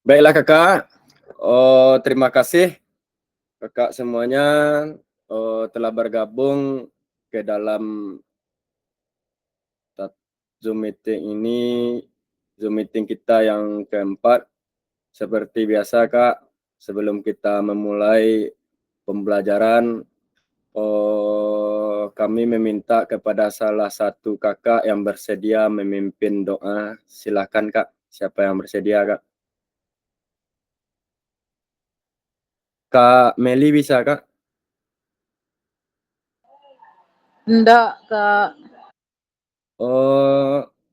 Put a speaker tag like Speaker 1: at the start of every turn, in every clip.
Speaker 1: Baiklah kakak, terima kasih kakak semuanya telah bergabung ke dalam Zoom meeting ini, Zoom meeting kita yang keempat. Seperti biasa kak, sebelum kita memulai pembelajaran, kami meminta kepada salah satu kakak yang bersedia memimpin doa. Silakan kak, siapa yang bersedia kak? Kak Meli bisa kak?
Speaker 2: Enggak, Kak.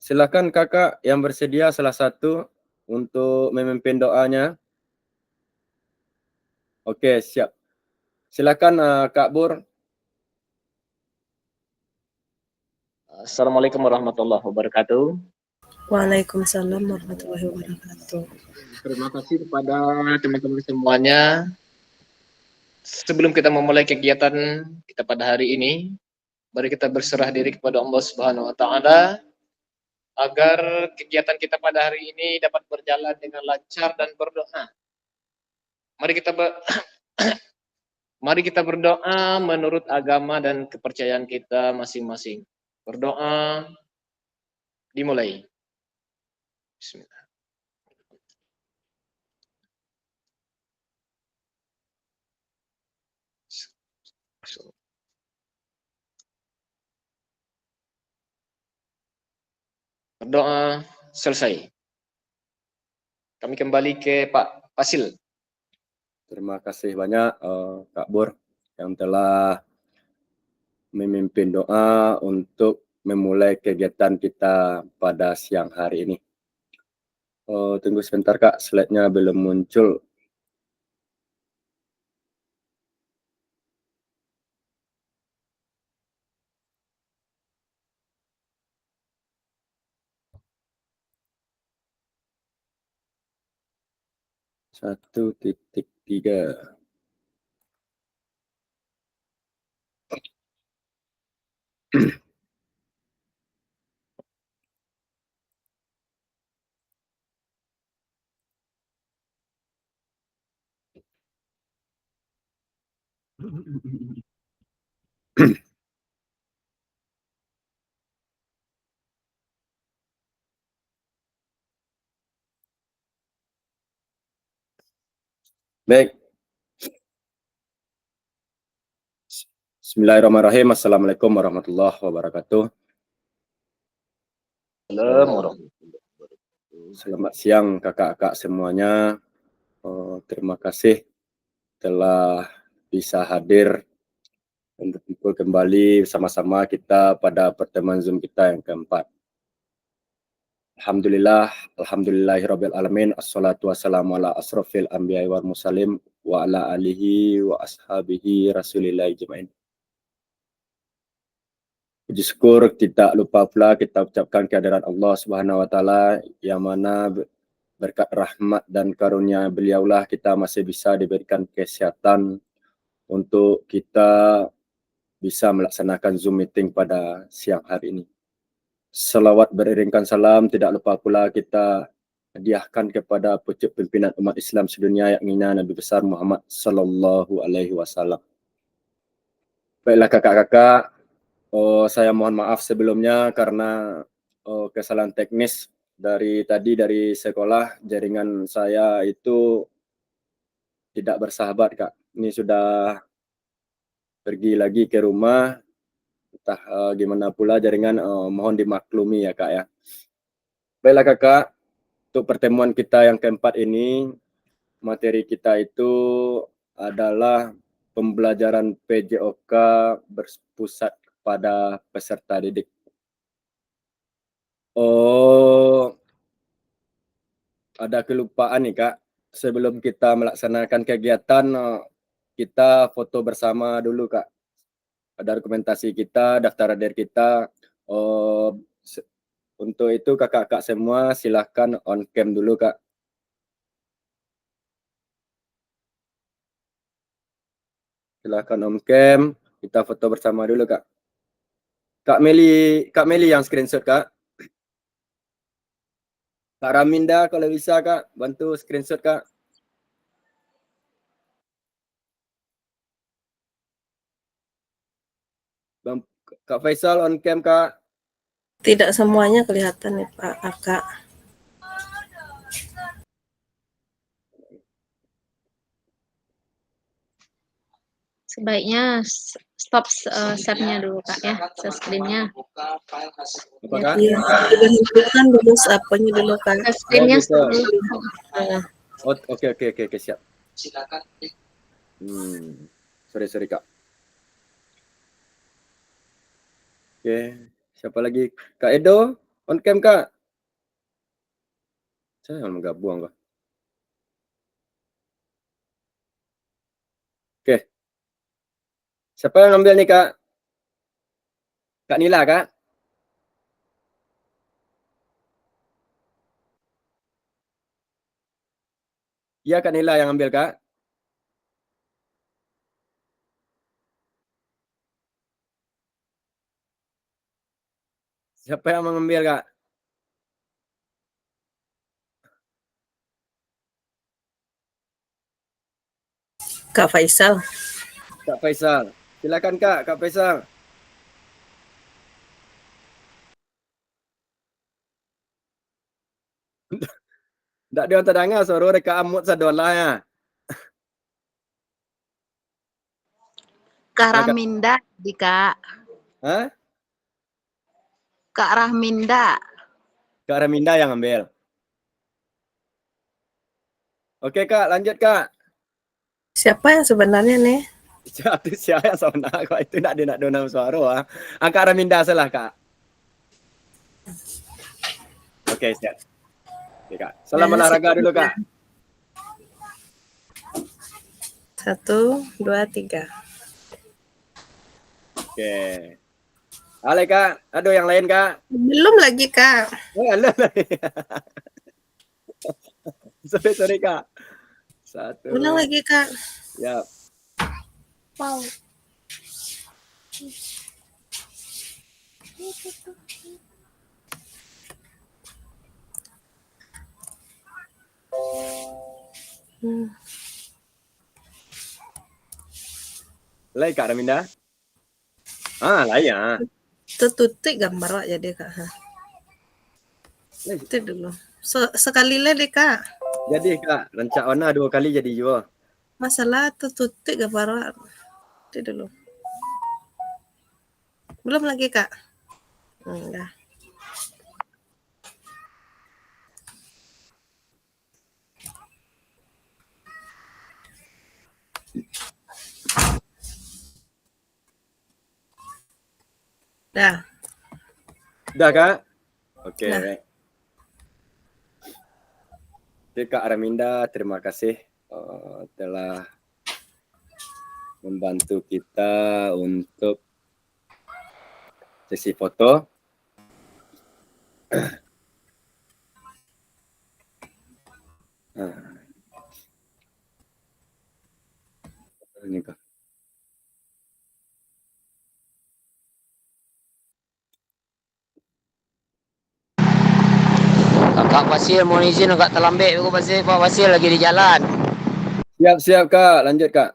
Speaker 1: Silakan kakak yang bersedia salah satu untuk memimpin doanya. Oke, siap. Silakan Kak Bur.
Speaker 3: Assalamualaikum warahmatullahi wabarakatuh.
Speaker 4: Waalaikumsalam warahmatullahi wabarakatuh.
Speaker 3: Terima kasih kepada teman-teman semuanya. Sebelum kita memulai kegiatan kita pada hari ini, mari kita berserah diri kepada Allah Subhanahu wa taala agar kegiatan kita pada hari ini dapat berjalan dengan lancar dan berdoa. Mari kita berdoa menurut agama dan kepercayaan kita masing-masing. Berdoa dimulai. Bismillah. Berdoa selesai. Kami kembali ke Pak Fasil.
Speaker 1: Terima kasih banyak Kak Bur yang telah memimpin doa untuk memulai kegiatan kita pada siang hari ini. Tunggu sebentar Kak, slide-nya belum muncul. Satu titik tiga. Baik. Bismillahirrahmanirrahim. Assalamualaikum warahmatullahi wabarakatuh. Selamat siang kakak-kakak semuanya. Terima kasih telah bisa hadir untuk kumpul kembali bersama-sama kita pada pertemuan Zoom kita yang keempat. Alhamdulillahirabbil alamin, assalatu wassalamu ala asrofil anbiya'i wal mursalin wa ala alihi wa ashabihi rasulillahi jemain. Puji syukur tidak lupa pula kita ucapkan kehadiran Allah Subhanahu wa taala yang mana berkat rahmat dan karunia beliaulah kita masih bisa diberikan kesehatan untuk kita bisa melaksanakan Zoom meeting pada siang hari ini. Salawat beriringkan salam, tidak lupa pula kita hadiahkan kepada pucuk pimpinan umat Islam sedunia yakni Nabi besar Muhammad sallallahu alaihi wasallam. Baiklah kakak-kakak, saya mohon maaf sebelumnya karena kesalahan teknis dari sekolah, jaringan saya itu tidak bersahabat kak. Ini sudah pergi lagi ke rumah, entah gimana pula jaringan, mohon dimaklumi ya kak ya. Baiklah kakak, untuk pertemuan kita yang keempat ini, materi kita itu adalah pembelajaran PJOK berpusat pada peserta didik. Ada kelupaan nih kak, sebelum kita melaksanakan kegiatan, kita foto bersama dulu kak. Ada dokumentasi kita, daftar hadir kita. Untuk itu kakak-kakak semua silahkan on cam dulu kak. Silahkan on cam, kita foto bersama dulu kak. Kak Meli yang screenshot kak. Kak Raminda kalau bisa Kak, bantu screenshot Kak. Kak Faisal on cam Kak.
Speaker 4: Tidak semuanya kelihatan nih Pak Kakak.
Speaker 2: Sebaiknya stop share-nya dulu Kak ya, share screen-nya.
Speaker 1: Apa Kak?
Speaker 4: Iya, diberhentikan dulu apanya dulu Kak.
Speaker 2: Share screen-nya
Speaker 1: gitu.
Speaker 2: stop dulu.
Speaker 1: Oh, oke, siap. Sorry Kak. Oke, siapa lagi? Kak Edo, on cam Kak. Saya mau gabung Kak. Oke. Siapa yang ngambil nih Kak? Kak Nila Kak? Iya Kak Nila yang ambil Kak. Siapa yang mengambil Kak?
Speaker 4: Kak Faisal.
Speaker 1: Kak Faisal. Silakan Kak Faisal. Ndak dia terdengar suara reka amut sadolah ya.
Speaker 2: Kak Rahminda di Kak.
Speaker 1: Hah?
Speaker 2: Kak Rahminda.
Speaker 1: Kak Raminda yang ambil. Oke Kak, lanjut Kak.
Speaker 4: Siapa yang sebenarnya nih?
Speaker 1: Siapa yang sama kok itu nak dia nak donam suara. Kak Raminda salah Kak. Oke, siap. Oke Kak. Salam olahraga dulu Kak.
Speaker 4: 1, 2, 3.
Speaker 1: Oke. Halo Kak, aduh yang lain Kak.
Speaker 4: Belum lagi Kak.
Speaker 1: Halo. Sorry Kak. 1.
Speaker 4: Ulang lagi Kak.
Speaker 1: Ya.
Speaker 4: Wow.
Speaker 1: Lain Kak Raminda. Lain ya.
Speaker 4: Tututik gambar Wak jadi Kak. Itu dulu. Sekali lagi Kak.
Speaker 1: Jadi Kak, rencak warna 2 kali jadi juga.
Speaker 4: Masalah tututik gambar Wak. Itu dulu. Belum lagi Kak. Udah. Dah.
Speaker 1: Udah Kak? Oke.
Speaker 4: Nah.
Speaker 1: Baik. Oke Kak Raminda, terima kasih telah membantu kita untuk sesi foto. Ini Kak.
Speaker 5: Kak Fasil mohon izin agak terlambat Pak Fasil lagi di jalan.
Speaker 1: Siap Kak, lanjut Kak.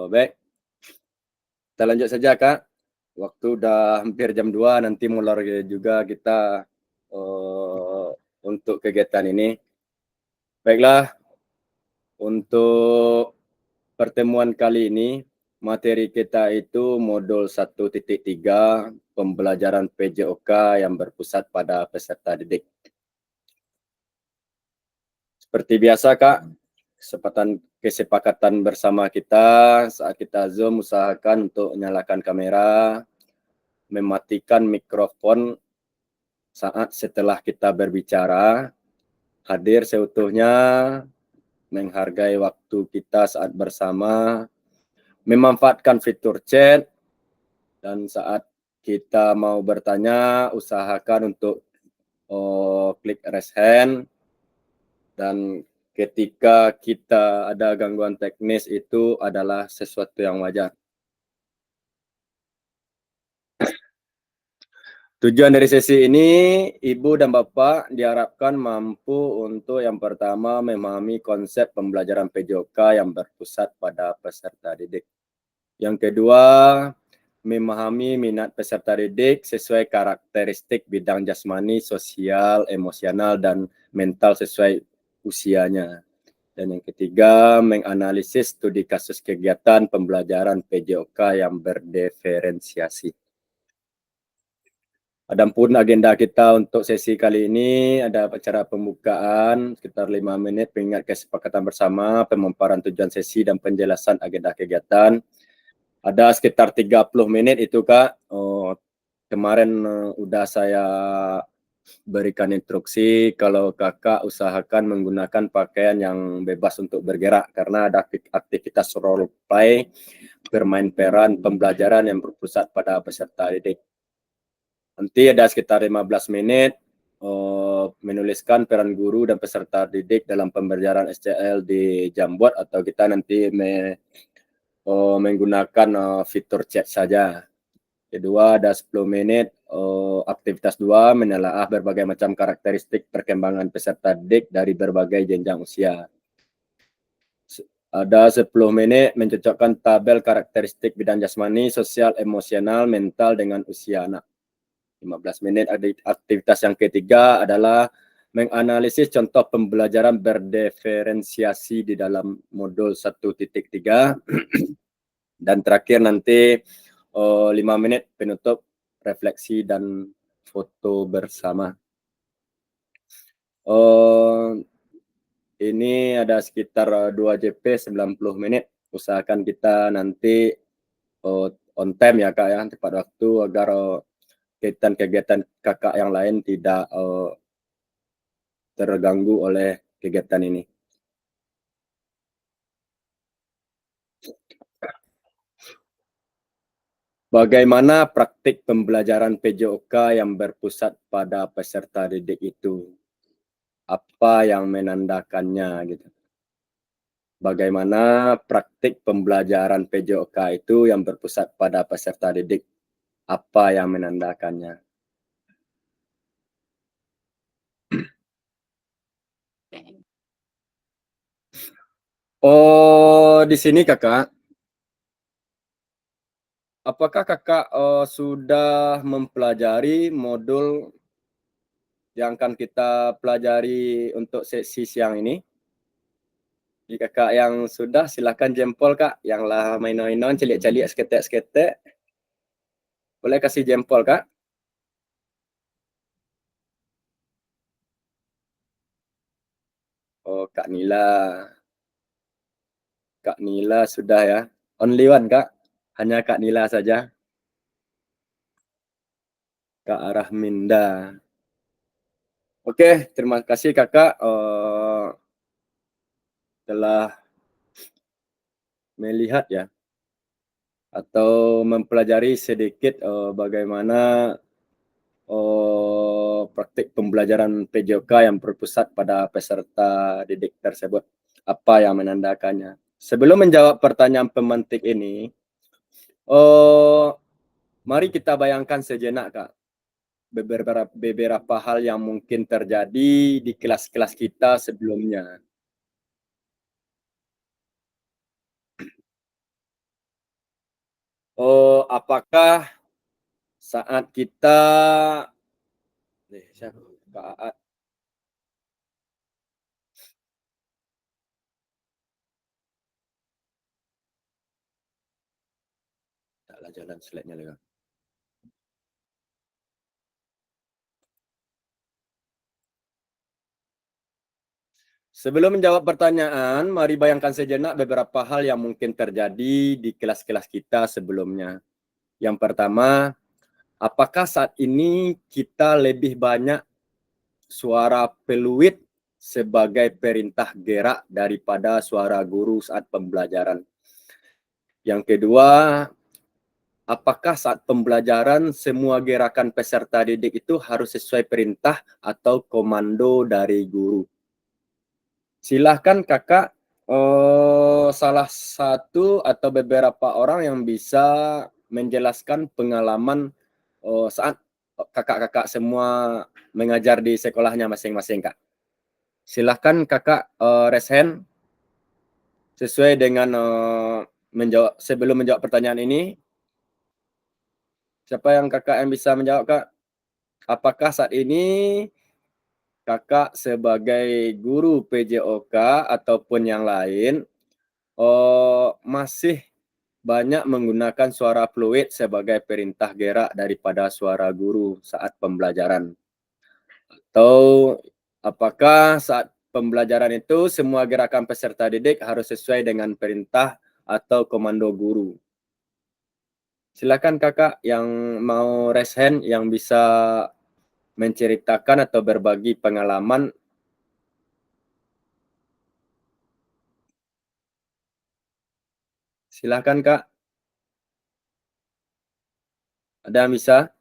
Speaker 1: Baik. Kita lanjut saja Kak. Waktu udah hampir jam 2, nanti mulai juga kita untuk kegiatan ini. Baiklah, untuk pertemuan kali ini, materi kita itu modul 1.3, pembelajaran PJOK yang berpusat pada peserta didik. Seperti biasa Kak, kesepakatan bersama kita saat kita Zoom, usahakan untuk menyalakan kamera, mematikan mikrofon saat setelah kita berbicara, hadir seutuhnya, menghargai waktu kita saat bersama, memanfaatkan fitur chat, dan saat kita mau bertanya, usahakan untuk klik raise hand Dan ketika kita ada gangguan teknis itu adalah sesuatu yang wajar. Tujuan dari sesi ini, Ibu dan Bapak diharapkan mampu untuk yang pertama memahami konsep pembelajaran PJOK yang berpusat pada peserta didik. Yang kedua, memahami minat peserta didik sesuai karakteristik bidang jasmani, sosial, emosional, dan mental sesuai usianya. Dan yang ketiga, menganalisis studi kasus kegiatan pembelajaran PJOK yang berdiferensiasi. Adapun agenda kita untuk sesi kali ini ada acara pembukaan sekitar 5 menit, pengingat kesepakatan bersama, pemaparan tujuan sesi dan penjelasan agenda kegiatan. Ada sekitar 30 menit itu Kak. Kemarin udah saya berikan instruksi kalau Kakak usahakan menggunakan pakaian yang bebas untuk bergerak karena ada aktivitas role play, bermain peran pembelajaran yang berpusat pada peserta didik. Nanti ada sekitar 15 menit menuliskan peran guru dan peserta didik dalam pembelajaran SCL di Jamboard atau kita nanti menggunakan fitur chat saja. Kedua ada 10 menit aktivitas 2 menelaah berbagai macam karakteristik perkembangan peserta didik dari berbagai jenjang usia. Ada 10 menit mencocokkan tabel karakteristik bidang jasmani, sosial, emosional, mental dengan usia anak. 15 menit aktivitas yang ketiga adalah menganalisis contoh pembelajaran berdiferensiasi di dalam modul 1.3 dan terakhir nanti 5 menit penutup refleksi dan foto bersama. Ini ada sekitar 2 JP 90 menit. Usahakan kita nanti on time ya Kak ya, tepat waktu agar kegiatan kakak yang lain tidak terganggu oleh kegiatan ini. Bagaimana praktik pembelajaran PJOK yang berpusat pada peserta didik itu? Apa yang menandakannya gitu? Bagaimana praktik pembelajaran PJOK itu yang berpusat pada peserta didik? Apa yang menandakannya? Oh, di sini Kakak. Apakah Kakak sudah mempelajari modul yang akan kita pelajari untuk sesi siang ini? Jika Kakak yang sudah, silakan jempol Kak. Yang lah main-mainan, celik-celik, seketek-seketek. Boleh kasih jempol Kak? Oh, Kak Nila. Kak Nila sudah ya. Only one Kak. Hanya Kak Nila saja. Kak Rahminda. Oke, terima kasih Kakak telah melihat ya atau mempelajari sedikit bagaimana praktik pembelajaran PJOK yang berpusat pada peserta didik tersebut. Apa yang menandakannya? Sebelum menjawab pertanyaan pemantik ini, mari kita bayangkan sejenak Kak. Beberapa hal yang mungkin terjadi di kelas-kelas kita sebelumnya. Apakah saat kita Kak taklah jalan slide-nya lagi. Sebelum menjawab pertanyaan, mari bayangkan sejenak beberapa hal yang mungkin terjadi di kelas-kelas kita sebelumnya. Yang pertama, apakah saat ini kita lebih banyak suara peluit sebagai perintah gerak daripada suara guru saat pembelajaran? Yang kedua, apakah saat pembelajaran semua gerakan peserta didik itu harus sesuai perintah atau komando dari guru? Silahkan kakak salah satu atau beberapa orang yang bisa menjelaskan pengalaman saat kakak-kakak semua mengajar di sekolahnya masing-masing, Kak. Silahkan kakak raise hand sesuai dengan sebelum menjawab pertanyaan ini. Siapa yang kakak yang bisa menjawab, Kak? Apakah saat ini kakak sebagai guru PJOK ataupun yang lain masih banyak menggunakan suara fluid sebagai perintah gerak daripada suara guru saat pembelajaran? Atau apakah saat pembelajaran itu semua gerakan peserta didik harus sesuai dengan perintah atau komando guru? Silakan kakak yang mau raise hand yang bisa menceritakan atau berbagi pengalaman. Silakan, Kak. Ada yang bisa?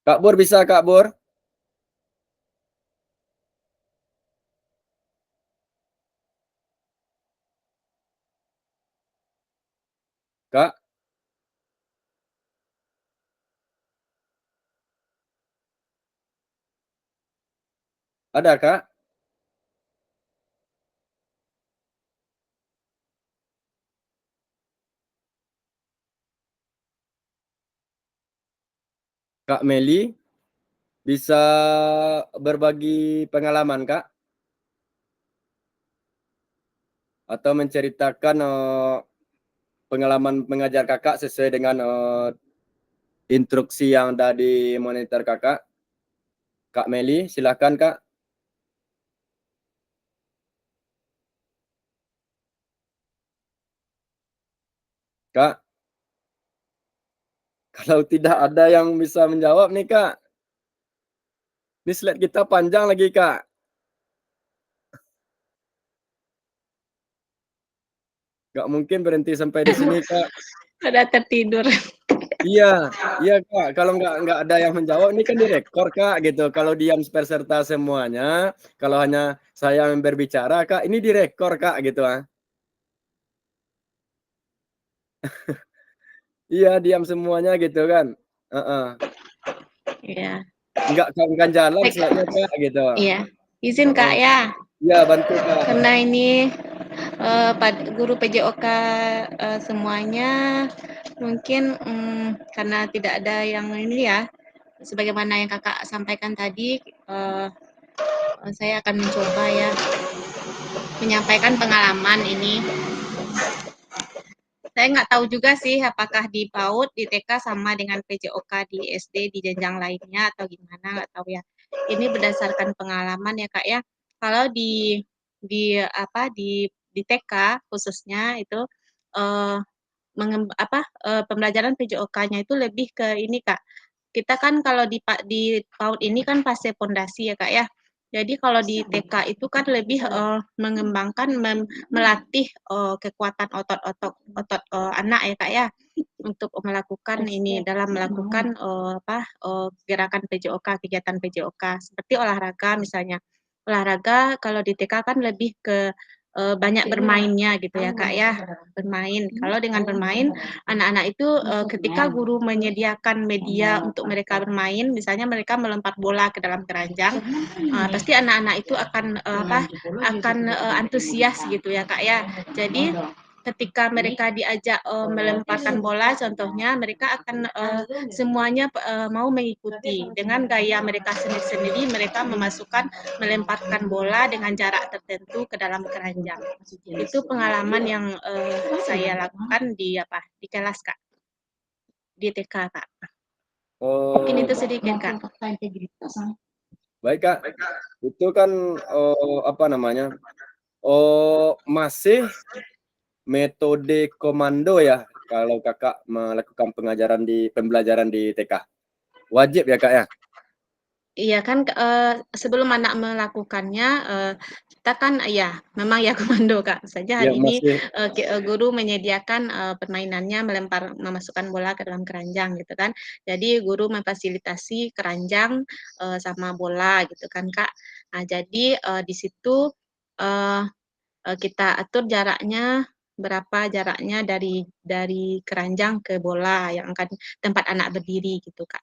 Speaker 1: Kak Bur bisa, Kak Bur? Kak? Ada, Kak? Kak Meli bisa berbagi pengalaman, Kak? Atau menceritakan pengalaman mengajar kakak sesuai dengan instruksi yang ada di monitor kakak? Kak Meli, silakan, Kak. Kak, kalau tidak ada yang bisa menjawab nih, Kak. Ini slide kita panjang lagi, Kak. Nggak mungkin berhenti sampai di sini, Kak.
Speaker 2: Sudah tertidur.
Speaker 1: Iya, iya, Kak. Kalau nggak ada yang menjawab, ini kan direkor, Kak, gitu. Kalau diam peserta semuanya, kalau hanya saya yang berbicara, Kak, ini direkor, Kak, gitu. Iya, diam semuanya gitu kan. Heeh.
Speaker 2: Iya.
Speaker 1: Nggak jalan
Speaker 2: Baik.
Speaker 1: slide-nya, Kak, gitu.
Speaker 2: Iya. Izin Kak
Speaker 1: Heeh.
Speaker 2: ya.
Speaker 1: Iya, bantu, Kak.
Speaker 2: Karena ini guru PJOK semuanya mungkin karena tidak ada yang ini ya, sebagaimana yang kakak sampaikan tadi, saya akan mencoba ya menyampaikan pengalaman ini. Saya nggak tahu juga sih apakah di PAUD, di TK sama dengan PJOK di SD di jenjang lainnya atau gimana, nggak tahu ya. Ini berdasarkan pengalaman ya Kak ya. Kalau di TK khususnya itu pembelajaran PJOK-nya itu lebih ke ini Kak. Kita kan kalau di PAUD ini kan fase pondasi ya Kak ya. Jadi kalau di TK itu kan lebih mengembangkan melatih kekuatan otot anak ya Kak ya untuk melakukan ini dalam melakukan gerakan PJOK, kegiatan PJOK seperti olahraga misalnya. Olahraga kalau di TK kan lebih ke banyak bermainnya gitu ya Kak ya, bermain. Kalau dengan bermain, anak-anak itu ketika guru menyediakan media untuk mereka bermain, misalnya mereka melempar bola ke dalam keranjang, pasti anak-anak itu akan antusias gitu ya Kak ya. Jadi ketika mereka diajak melemparkan bola, contohnya mereka akan semuanya mau mengikuti dengan gaya mereka sendiri-sendiri. Mereka melemparkan bola dengan jarak tertentu ke dalam keranjang. Itu pengalaman yang saya lakukan di kelas Kak, di TK Kak. Mungkin itu sedikit Kak.
Speaker 1: Baik, Kak. Itu kan masih metode komando ya kalau kakak melakukan pembelajaran di TK. Wajib ya, Kak ya?
Speaker 2: Iya kan, sebelum anak melakukannya, kita kan ya memang ya komando, Kak. Saja
Speaker 1: Ya
Speaker 2: hari ini,
Speaker 1: masih
Speaker 2: guru menyediakan, permainannya memasukkan bola ke dalam keranjang gitu kan. Jadi guru memfasilitasi keranjang, sama bola gitu kan, Kak. Nah jadi, di situ, eee kita atur jaraknya, berapa jaraknya dari keranjang ke bola yang akan tempat anak berdiri gitu, Kak.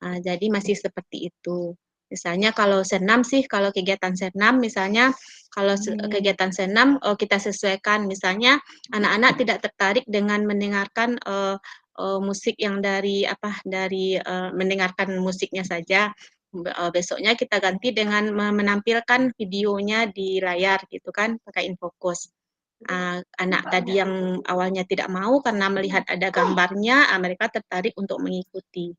Speaker 2: Jadi masih seperti itu. Misalnya kalau senam sih, kalau kegiatan senam misalnya, kalau kegiatan senam, kita sesuaikan. Misalnya anak-anak tidak tertarik dengan mendengarkan, musik yang dari apa, dari, mendengarkan musiknya saja, besoknya kita ganti dengan menampilkan videonya di layar gitu kan, pakai infocus. Anak tadi yang awalnya tidak mau karena melihat ada gambarnya, mereka tertarik untuk mengikuti.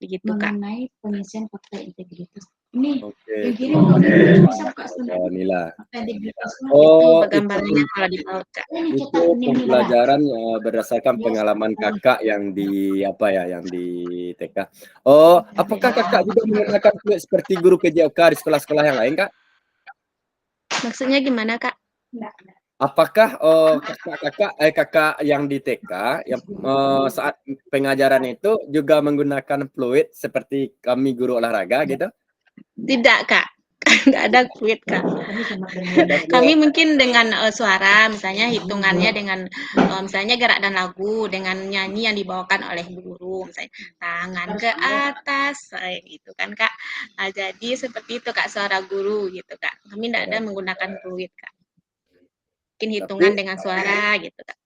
Speaker 2: Begitu, Kak.
Speaker 6: Mengenai pengisian fakta integritas. Ini
Speaker 1: oke.
Speaker 6: yang kiri
Speaker 1: Terima kasih
Speaker 6: bisa buka sebentar.
Speaker 1: Nila.
Speaker 6: Fakta integritas.
Speaker 2: Itu
Speaker 1: Oh, itu
Speaker 2: gambarnya kalau di paut, Kak.
Speaker 6: Ini
Speaker 1: itu
Speaker 6: cetak ini merah.
Speaker 1: pembelajaran berdasarkan pengalaman kakak yang di apa ya, yang di TK. Oh, apakah kakak juga menggunakan fluid seperti guru PJOK di sekolah-sekolah yang lain, Kak?
Speaker 2: Maksudnya gimana, Kak?
Speaker 1: Apakah kakak yang di TK yang saat pengajaran itu juga menggunakan fluid seperti kami guru olahraga gitu?
Speaker 2: Tidak, Kak. Nggak ada kuit, Kak. Kami mungkin dengan, suara, misalnya hitungannya dengan, misalnya gerak dan lagu, dengan nyanyi yang dibawakan oleh guru, misalnya tangan ke atas, gitu kan, Kak. Jadi seperti itu, Kak, suara guru gitu, Kak. Kami nggak ada menggunakan fluid, Kak. Mungkin hitungan
Speaker 1: Tapi
Speaker 2: dengan suara gitu, Kak.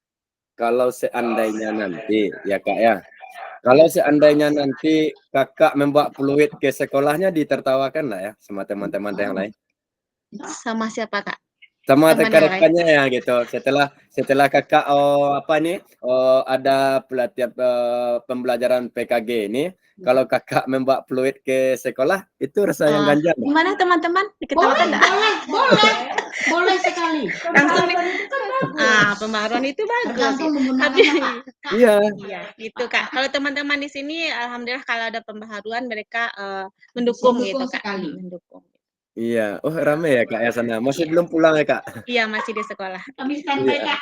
Speaker 1: kalau seandainya nanti ya Kak ya, kalau seandainya nanti kakak membawa fluid ke sekolahnya ditertawakan lah ya sama teman-teman yang lain?
Speaker 2: Sama siapa, Kak?
Speaker 1: Sama
Speaker 2: Teman yang lain?
Speaker 1: rekan-rekannya ya gitu. Setelah kakak apa nih ada pelatihan pembelajaran PKG ini, kalau kakak membawa fluid ke sekolah itu rasa yang ganjal.
Speaker 2: Gimana teman-teman? Diketawakan nggak?
Speaker 6: Boleh sekali.
Speaker 2: Langsung pembaruan itu bagus.
Speaker 6: Tergantung menggunakan
Speaker 2: Tapi
Speaker 6: apa.
Speaker 1: Iya.
Speaker 2: iya, gitu, Kak. Kalau teman-teman di sini alhamdulillah kalau ada pembaharuan mereka, mendukung gitu,
Speaker 6: Mendukung
Speaker 2: Kak.
Speaker 6: sekali.
Speaker 2: Mendukung.
Speaker 1: Iya. Oh, rame ya Kak ya sana. Masih belum pulang ya Kak?
Speaker 2: Iya, masih di sekolah.
Speaker 6: Kami standby,
Speaker 1: Iya.
Speaker 6: Kak.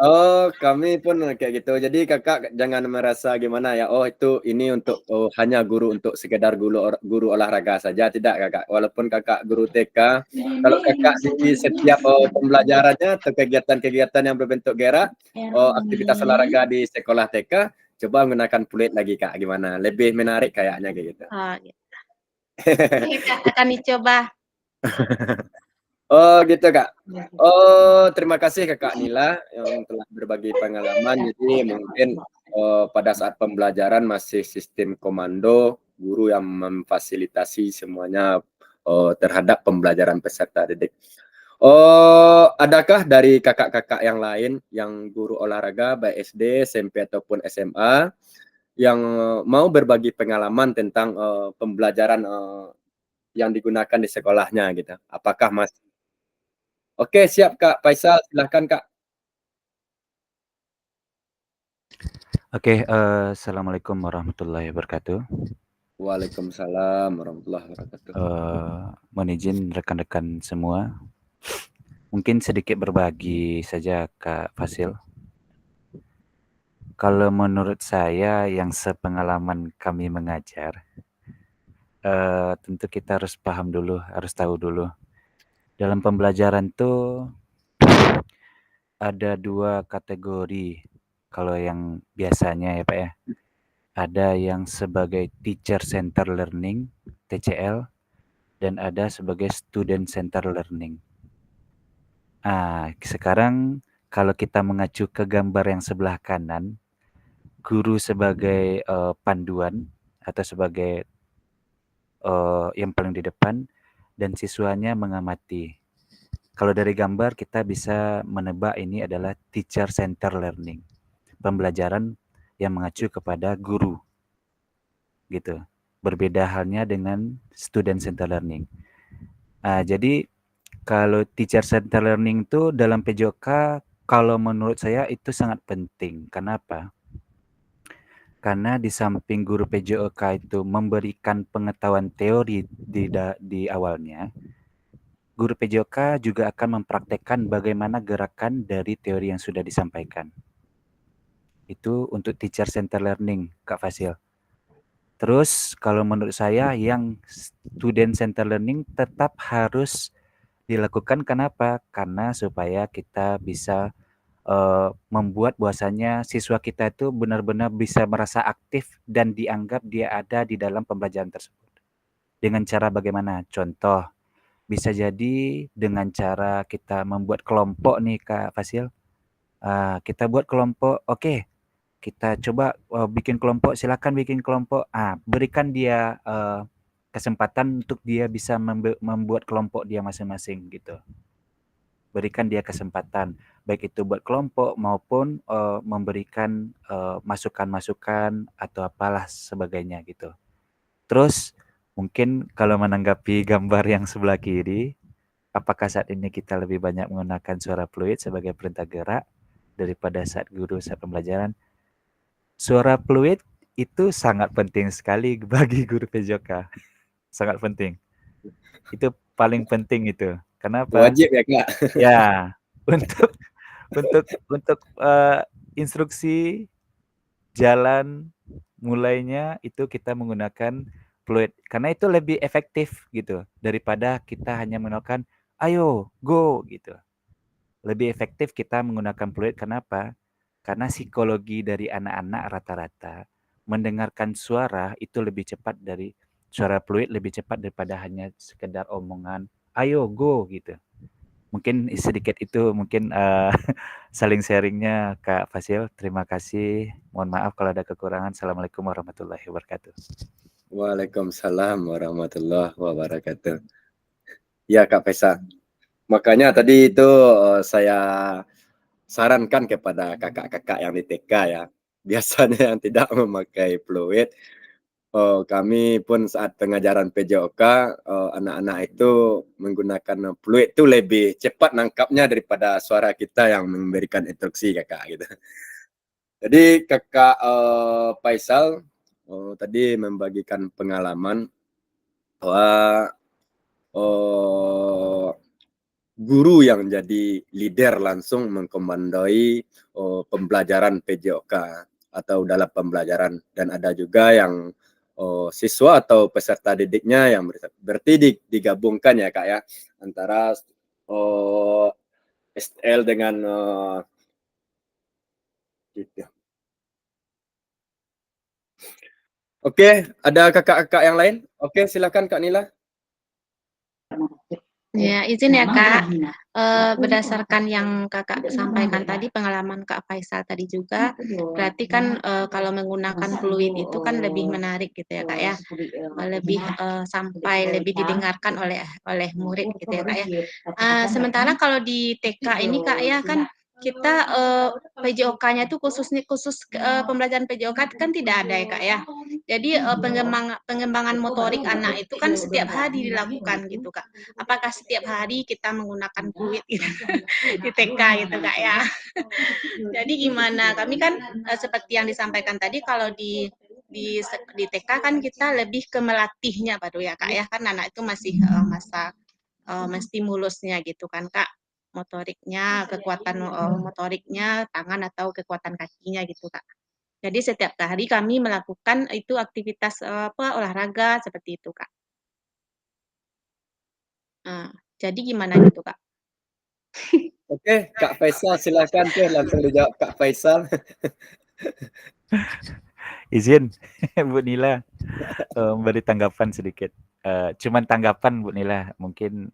Speaker 1: Oh, kami pun kayak gitu. Jadi kakak jangan merasa gimana ya. Oh, ini untuk hanya guru untuk sekedar guru olahraga saja, tidak kakak. Walaupun kakak guru TK, kalau kakak di setiap pembelajarannya atau kegiatan-kegiatan yang berbentuk gerak, aktivitas olahraga di sekolah TK, coba menggunakan fluid lagi kak. Gimana? Lebih menarik kayaknya kayak gitu.
Speaker 2: Oh, gitu. Akan dicoba.
Speaker 1: Oh gitu kak. Oh terima kasih kakak Nila yang telah berbagi pengalaman. Jadi mungkin pada saat pembelajaran masih sistem komando, guru yang memfasilitasi semuanya terhadap pembelajaran peserta didik. Oh adakah dari kakak-kakak yang lain yang guru olahraga baik SD, SMP ataupun SMA yang mau berbagi pengalaman tentang pembelajaran yang digunakan di sekolahnya gitu? Apakah masih Oke, siap Kak Faisal, silahkan Kak.
Speaker 7: Oke, assalamualaikum warahmatullahi wabarakatuh.
Speaker 1: Waalaikumsalam warahmatullahi wabarakatuh.
Speaker 7: Mohon izin rekan-rekan semua, mungkin sedikit berbagi saja Kak Fasil. Kalau menurut saya yang sepengalaman kami mengajar, tentu kita harus paham dulu, harus tahu dulu. Dalam pembelajaran tuh ada dua kategori. Kalau yang biasanya ya Pak ya, ada yang sebagai teacher center learning (TCL) dan ada sebagai student center learning. Sekarang kalau kita mengacu ke gambar yang sebelah kanan, guru sebagai panduan atau sebagai yang paling di depan dan siswanya mengamati. Kalau dari gambar kita bisa menebak ini adalah teacher center learning, pembelajaran yang mengacu kepada guru, gitu. Berbeda halnya dengan student center learning. Jadi kalau teacher center learning itu dalam PJOK, kalau menurut saya itu sangat penting. Kenapa? Karena di samping guru PJOK itu memberikan pengetahuan teori di awalnya, guru PJOK juga akan mempraktekkan bagaimana gerakan dari teori yang sudah disampaikan. Itu untuk teacher center learning, Kak Fasil. Terus kalau menurut saya yang student center learning tetap harus dilakukan. Kenapa? Karena supaya kita bisa membuat bahwasanya siswa kita itu benar-benar bisa merasa aktif dan dianggap dia ada di dalam pembelajaran tersebut. Dengan cara bagaimana? Contoh, bisa jadi dengan cara kita membuat kelompok nih Kak Fasil. Kita buat kelompok, oke. Kita coba bikin kelompok, silakan bikin kelompok. Berikan dia kesempatan untuk dia bisa membuat kelompok dia masing-masing gitu. Berikan dia kesempatan, baik itu buat kelompok maupun memberikan masukan-masukan atau apalah sebagainya gitu. Terus mungkin kalau menanggapi gambar yang sebelah kiri, apakah saat ini kita lebih banyak menggunakan suara fluid sebagai perintah gerak daripada saat guru saat pembelajaran? Suara fluid itu sangat penting sekali bagi guru PJOK. Sangat penting. Itu paling penting itu. Kenapa?
Speaker 1: Wajib ya Kak.
Speaker 7: Ya, untuk instruksi jalan mulainya itu kita menggunakan fluid karena itu lebih efektif gitu daripada kita hanya menggunakan ayo go gitu. Lebih efektif kita menggunakan fluid. Kenapa? Karena psikologi dari anak-anak rata-rata mendengarkan suara itu lebih cepat dari suara fluid, lebih cepat daripada hanya sekedar omongan ayo go gitu. Mungkin sedikit itu mungkin saling sharingnya Kak Fasil. Terima kasih. Mohon maaf kalau ada kekurangan. Assalamualaikum warahmatullahi wabarakatuh.
Speaker 1: Waalaikumsalam warahmatullahi wabarakatuh. Ya Kak Faisal. Makanya tadi itu saya sarankan kepada kakak-kakak yang di TK ya. Biasanya yang tidak memakai fluid. Kami pun saat pengajaran PJOK, anak-anak itu menggunakan fluid itu lebih cepat nangkapnya daripada suara kita yang memberikan instruksi kakak gitu. Jadi kakak Faisal tadi membagikan pengalaman bahwa guru yang jadi leader langsung mengkomandoi pembelajaran PJOK atau dalam pembelajaran, dan ada juga yang siswa atau peserta didiknya yang berarti digabungkan ya Kak ya antara STL dengan gitu. Oke, ada kakak-kakak yang lain? Oke, silakan Kak Nila.
Speaker 2: Ya, izin ya Kak. Berdasarkan yang Kakak sampaikan tadi, pengalaman Kak Faisal tadi juga, berarti kan kalau menggunakan fluid itu kan lebih menarik gitu ya Kak ya, lebih sampai lebih didengarkan oleh murid gitu ya Kak ya. Sementara kalau di TK ini Kak ya kan kita PJOK-nya itu khusus pembelajaran PJOK kan tidak ada ya Kak ya. Jadi pengembangan motorik anak itu kan setiap hari dilakukan gitu Kak. Apakah setiap hari kita menggunakan fluid gitu di TK gitu Kak ya. Jadi gimana? Kami kan seperti yang disampaikan tadi kalau di TK kan kita lebih ke melatihnya baru ya Kak ya, kan anak itu masih masa menstimulusnya gitu kan Kak, motoriknya, kekuatan motoriknya tangan atau kekuatan kakinya gitu Kak. Jadi setiap hari kami melakukan itu aktivitas olahraga seperti itu Kak. Jadi gimana gitu Kak?
Speaker 1: Oke, Kak Faisal silakan tuh langsung dijawab Kak Faisal.
Speaker 7: Izin Bu Nila memberi tanggapan sedikit. Cuman tanggapan Bu Nila, mungkin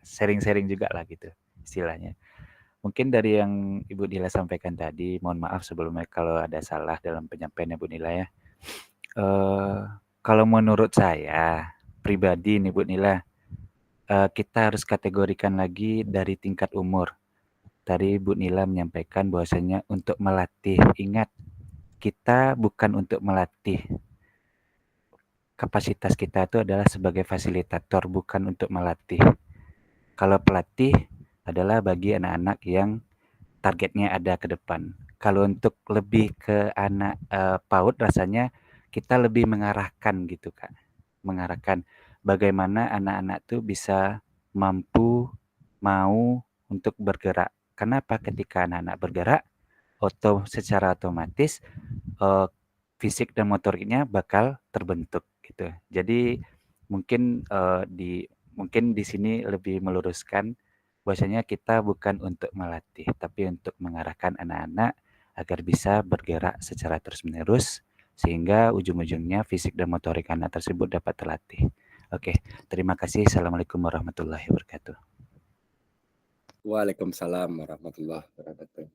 Speaker 7: sharing-sharing juga lah gitu istilahnya. Mungkin dari yang Ibu Nila sampaikan tadi, mohon maaf sebelumnya kalau ada salah dalam penyampaiannya Bu Nila ya. Kalau menurut saya pribadi nih Bu Nila, kita harus kategorikan lagi dari tingkat umur. Tadi Bu Nila menyampaikan bahwasanya untuk melatih, ingat kita bukan untuk melatih. Kapasitas kita itu adalah sebagai fasilitator, bukan untuk melatih. Kalau pelatih adalah bagi anak-anak yang targetnya ada ke depan. Kalau untuk lebih ke anak PAUD rasanya kita lebih mengarahkan gitu Kak. Mengarahkan bagaimana anak-anak tuh bisa mampu mau untuk bergerak. Kenapa ketika anak-anak bergerak secara otomatis fisik dan motoriknya bakal terbentuk gitu. Jadi mungkin di sini lebih meluruskan bahwasanya kita bukan untuk melatih, tapi untuk mengarahkan anak-anak agar bisa bergerak secara terus-menerus sehingga ujung-ujungnya fisik dan motorik anak tersebut dapat terlatih. Oke, terima kasih. Assalamualaikum warahmatullahi wabarakatuh.
Speaker 1: Waalaikumsalam warahmatullahi wabarakatuh.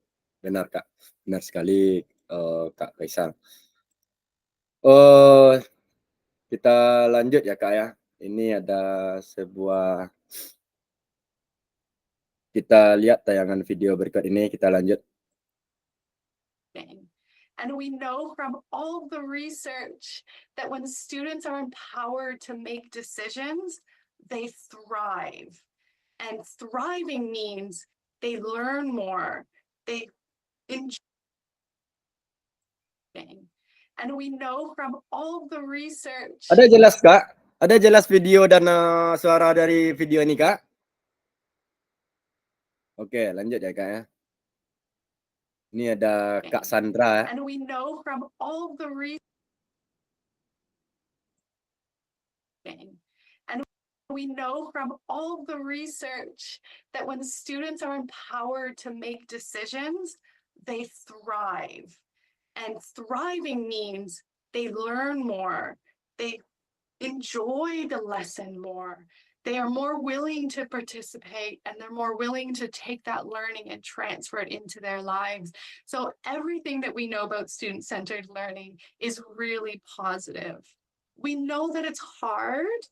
Speaker 1: Benar Kak, benar sekali Kak Faisal. Kita lanjut ya Kak ya. Ini ada sebuah, kita lihat tayangan video berikut ini, kita lanjut.
Speaker 8: And we know from all the research that when students are empowered to make decisions, they thrive. And thriving means they learn more, they enjoy. And we know from all the research.
Speaker 1: Ada jelas Kak? Ada jelas video dan suara dari video ini Kak? Oke, lanjut ya Kak ya. Ini ada Kak Sandra.
Speaker 8: And we know from all the research. And we know from all the research that when students are empowered to make decisions, they thrive. And thriving means they learn more, they enjoy the lesson more, they are more willing to participate, and they're more willing to take that learning and transfer it into their lives. So everything that we know about student-centered learning is really positive. We know that it's hard.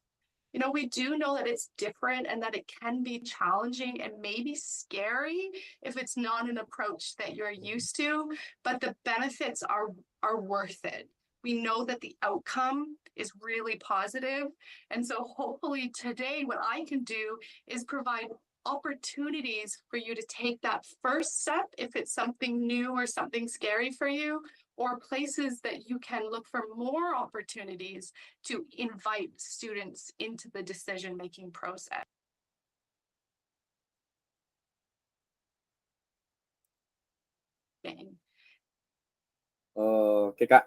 Speaker 8: You know, we do know that it's different and that it can be challenging and maybe scary if it's not an approach that you're used to, but the benefits are worth it. We know that the outcome is really positive. And so hopefully today what I can do is provide opportunities for you to take that first step if it's something new or something scary for you, or places that you can look for more opportunities to invite students into the decision-making process.
Speaker 1: Oke Kak.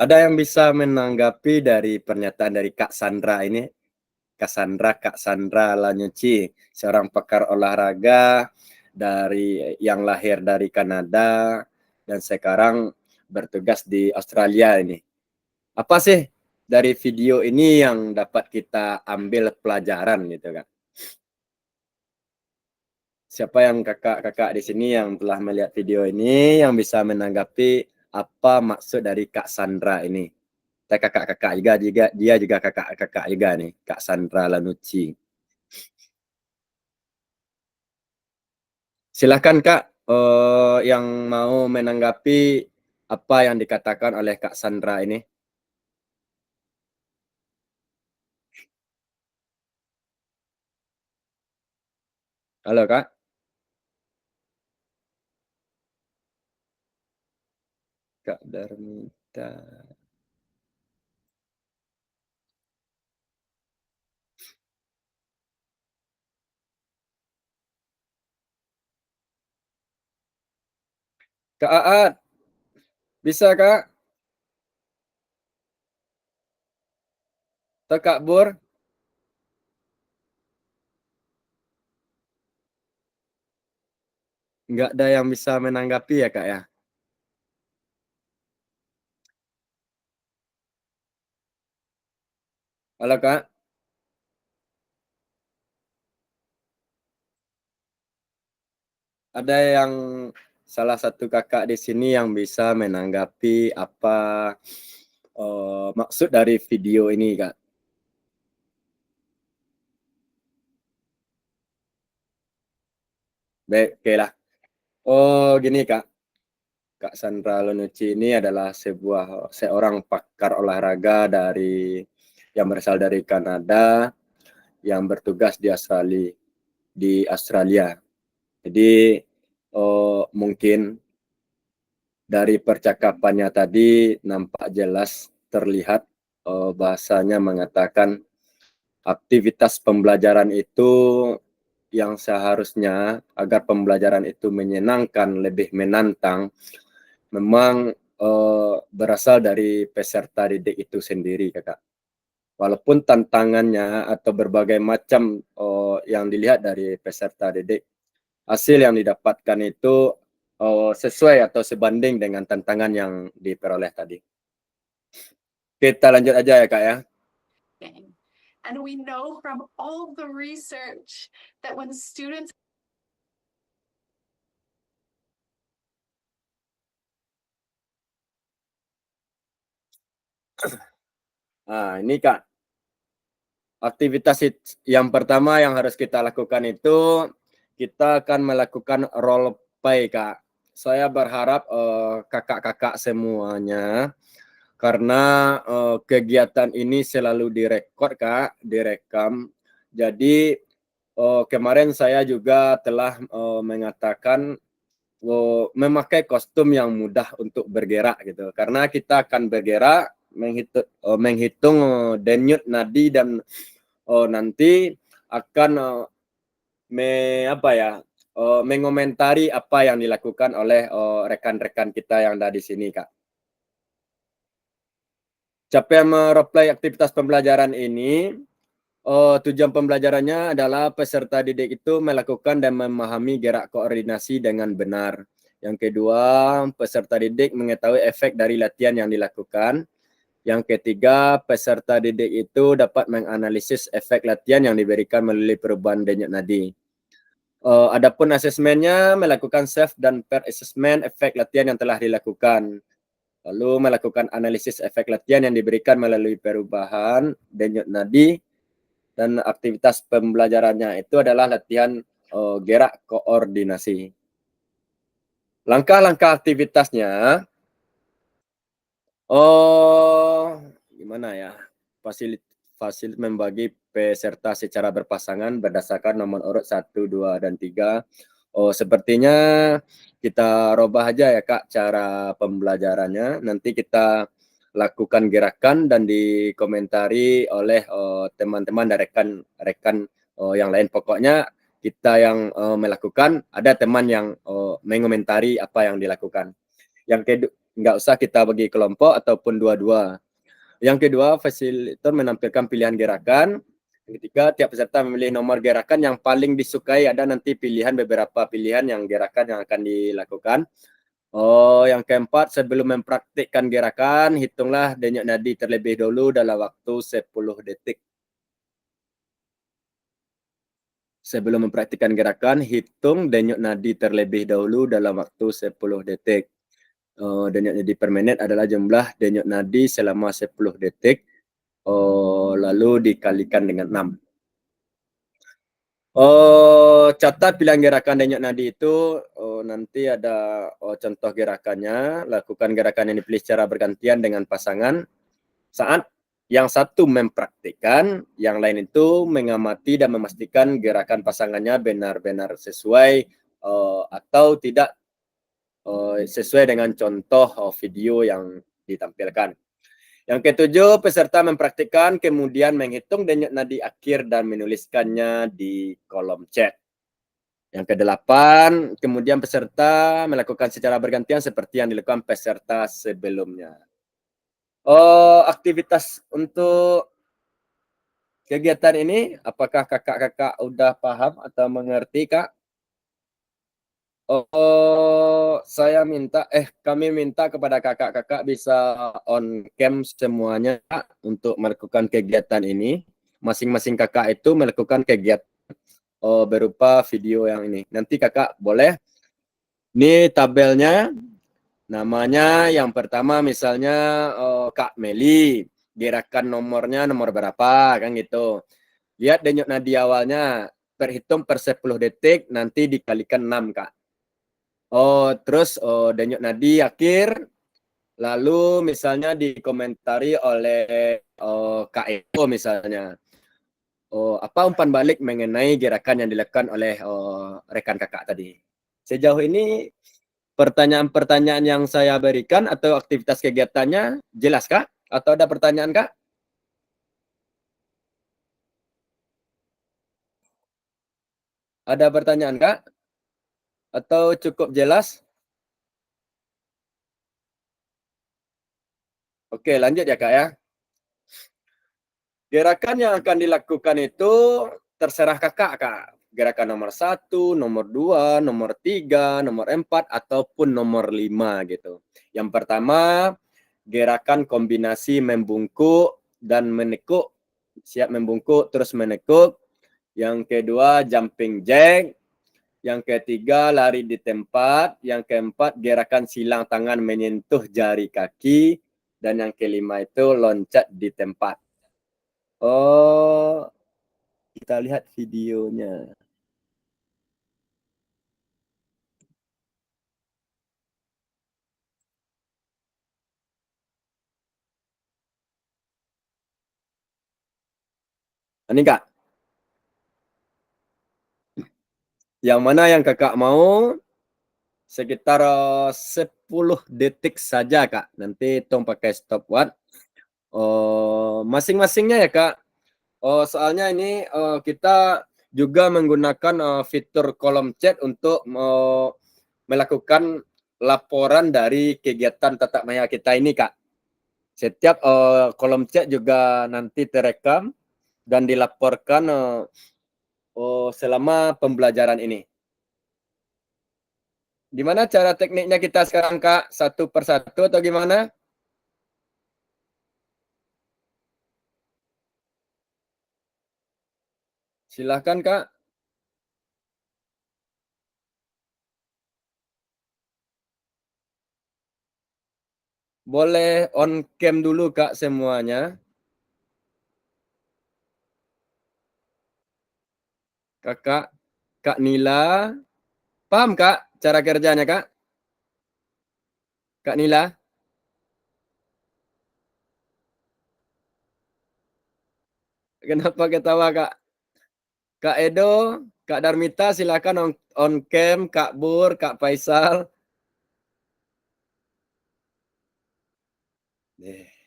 Speaker 1: Ada yang bisa menanggapi dari pernyataan dari Kak Sandra ini? Kak Sandra Lanyuci, seorang pakar olahraga yang lahir dari Kanada dan sekarang bertugas di Australia ini. Apa sih dari video ini yang dapat kita ambil pelajaran gitu kan? Siapa yang kakak-kakak di sini yang telah melihat video ini yang bisa menanggapi apa maksud dari Kak Sandra ini? Kakak-kakak juga, dia juga kakak-kakak juga nih, Kak Sandra Lanucci. Silakan Kak, yang mau menanggapi apa yang dikatakan oleh Kak Sandra ini. Halo Kak. Kak Darmita. Kak Aat, bisa Kak? Atau Kak Bur? Nggak ada yang bisa menanggapi ya Kak ya? Halo Kak. Ada yang salah satu kakak di sini yang bisa menanggapi apa maksud dari video ini Kak? Baik, oke lah. Oh gini Kak, Kak Sandra Lanucci ini adalah seorang pakar olahraga yang berasal dari Kanada yang bertugas di Australia. di Australia. Jadi mungkin dari percakapannya tadi nampak jelas terlihat bahasanya mengatakan aktivitas pembelajaran itu yang seharusnya agar pembelajaran itu menyenangkan, lebih menantang, memang berasal dari peserta didik itu sendiri, Kakak. Walaupun tantangannya atau berbagai macam yang dilihat dari peserta didik, hasil yang didapatkan itu sesuai atau sebanding dengan tantangan yang diperoleh tadi. Kita lanjut aja ya, Kak ya.
Speaker 8: Okay. And we know from all the research that when students
Speaker 1: Nah, ini Kak, aktivitas yang pertama yang harus kita lakukan itu, kita akan melakukan role play, Kak. Saya berharap kakak-kakak semuanya, karena kegiatan ini selalu direkod, Kak, direkam. Jadi kemarin saya juga telah mengatakan memakai kostum yang mudah untuk bergerak gitu, karena kita akan bergerak menghitung denyut nadi dan nanti akan mengomentari apa yang dilakukan oleh rekan-rekan kita yang ada di sini, Kak. Capaian mereplay aktivitas pembelajaran ini, tujuan pembelajarannya adalah peserta didik itu melakukan dan memahami gerak koordinasi dengan benar. Yang kedua, peserta didik mengetahui efek dari latihan yang dilakukan. Yang ketiga, peserta didik itu dapat menganalisis efek latihan yang diberikan melalui perubahan denyut nadi. Adapun asesmennya melakukan self dan pair assessment efek latihan yang telah dilakukan. Lalu melakukan analisis efek latihan yang diberikan melalui perubahan denyut nadi. Dan aktivitas pembelajarannya itu adalah latihan gerak koordinasi. Langkah-langkah aktivitasnya, gimana ya? Fasil membagi peserta secara berpasangan berdasarkan nomor urut 1, 2, dan 3. Sepertinya kita robah aja ya, Kak, cara pembelajarannya. Nanti kita lakukan gerakan dan dikomentari oleh teman-teman dan rekan-rekan yang lain. Pokoknya kita yang melakukan, ada teman yang mengomentari apa yang dilakukan. Yang kedua, nggak usah kita bagi kelompok ataupun dua-dua. Yang kedua, fasilitator menampilkan pilihan gerakan. Yang ketiga, tiap peserta memilih nomor gerakan yang paling disukai. Ada nanti beberapa pilihan yang gerakan yang akan dilakukan. Yang keempat, sebelum mempraktikkan gerakan, hitunglah denyut nadi terlebih dahulu dalam waktu 10 detik. Sebelum mempraktikkan gerakan, hitung denyut nadi terlebih dahulu dalam waktu 10 detik. Denyut nadi per menit adalah jumlah denyut nadi selama 10 detik, lalu dikalikan dengan 6. Catat pilihan gerakan denyut nadi itu, nanti ada contoh gerakannya. Lakukan gerakan yang dipilih secara bergantian dengan pasangan. Saat yang satu mempraktikkan, yang lain itu mengamati dan memastikan gerakan pasangannya benar-benar sesuai atau tidak sesuai dengan contoh video yang ditampilkan. Yang ketujuh, peserta mempraktikkan kemudian menghitung denyut nadi akhir dan menuliskannya di kolom chat. Yang kedelapan, kemudian peserta melakukan secara bergantian seperti yang dilakukan peserta sebelumnya. Aktivitas untuk kegiatan ini, apakah kakak-kakak udah paham atau mengerti, Kak? Kami minta kepada kakak-kakak bisa on cam semuanya untuk melakukan kegiatan ini. Masing-masing kakak itu melakukan kegiatan berupa video yang ini. Nanti kakak boleh, ini tabelnya, namanya yang pertama misalnya Kak Meli, gerakan nomornya nomor berapa, kan gitu. Lihat denyut nadi awalnya, terhitung per 10 detik, nanti dikalikan 6, Kak. Terus denyut nadi akhir, lalu misalnya dikomentari oleh Kak Eko misalnya. apa umpan balik mengenai gerakan yang dilakukan oleh rekan kakak tadi. Sejauh ini pertanyaan-pertanyaan yang saya berikan atau aktivitas kegiatannya jelas kak? Atau ada pertanyaan kak? Ada pertanyaan kak? Atau cukup jelas? Oke, lanjut ya kak ya. Gerakan yang akan dilakukan itu terserah kakak kak. Gerakan nomor 1, nomor 2, nomor 3, nomor 4, ataupun nomor 5 gitu. Yang pertama, gerakan kombinasi membungkuk dan menekuk. Siap membungkuk terus menekuk. Yang kedua, jumping jack. Yang ketiga, lari di tempat. Yang keempat, gerakan silang tangan menyentuh jari kaki. Dan yang kelima itu loncat di tempat. Oh, kita lihat videonya. Ini kak. Yang mana yang kakak mau? Sekitar 10 detik saja kak. Nanti hitung pakai stopwatch. Masing-masingnya ya kak. Soalnya ini kita juga menggunakan fitur kolom chat untuk melakukan laporan dari kegiatan tatap maya kita ini kak. Setiap kolom chat juga nanti terekam dan dilaporkan selama pembelajaran ini. Gimana cara tekniknya kita sekarang kak? Satu persatu atau gimana? Silahkan kak. Boleh on cam dulu kak semuanya. Kakak, Kak Nila. Paham kak cara kerjanya kak? Kak Nila? Kenapa ketawa kak? Kak Edo, Kak Darmita silakan on cam, Kak Bur, Kak Faisal.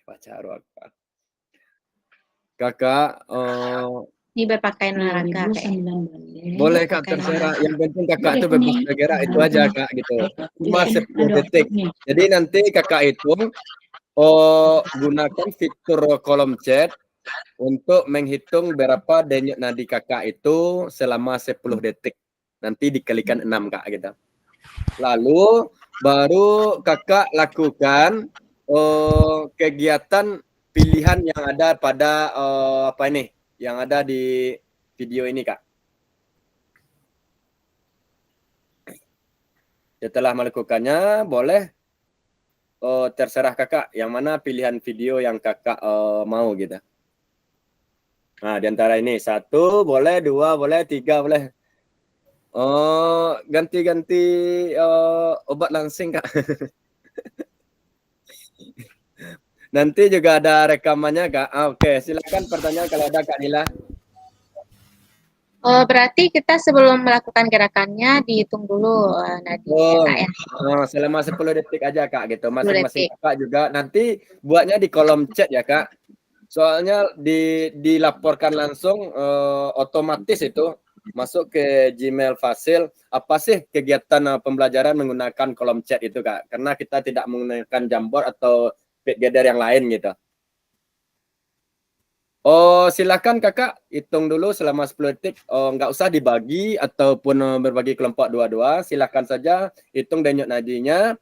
Speaker 1: Pacar apa? Kakak,
Speaker 2: Ini berpakaian olahraga kayak.
Speaker 1: boleh kak terserah. Yang penting kakak itu bebas bergerak itu aja kak gitu. Cuma 10 detik. Jadi nanti kakak hitung gunakan fitur kolom chat untuk menghitung berapa denyut nadi kakak itu selama 10 detik. Nanti dikalikan 6 kak gitu. Lalu baru kakak lakukan kegiatan pilihan yang ada pada apa ini? Yang ada di video ini kak. Setelah melakukannya boleh terserah kakak yang mana pilihan video yang kakak mau gitu. Nah, di antara ini 1 boleh, 2 boleh, 3 boleh. Ganti-ganti obat langsing kak. Nanti juga ada rekamannya kak. Oke, silakan pertanyaan kalau ada kak Nila.
Speaker 2: Berarti kita sebelum melakukan gerakannya dihitung dulu nadinya kak ya.
Speaker 1: Selama 10 detik aja kak gitu. Masing-masing kakak juga nanti buatnya di kolom chat ya kak. Soalnya dilaporkan langsung otomatis itu masuk ke Gmail Fasil. Apa sih kegiatan pembelajaran menggunakan kolom chat itu kak? Karena kita tidak menggunakan Jamboard atau Padgether yang lain gitu. Silakan kakak hitung dulu selama 10 detik. Nggak usah dibagi ataupun berbagi kelompok dua-dua. Silakan saja hitung denyut nadinya.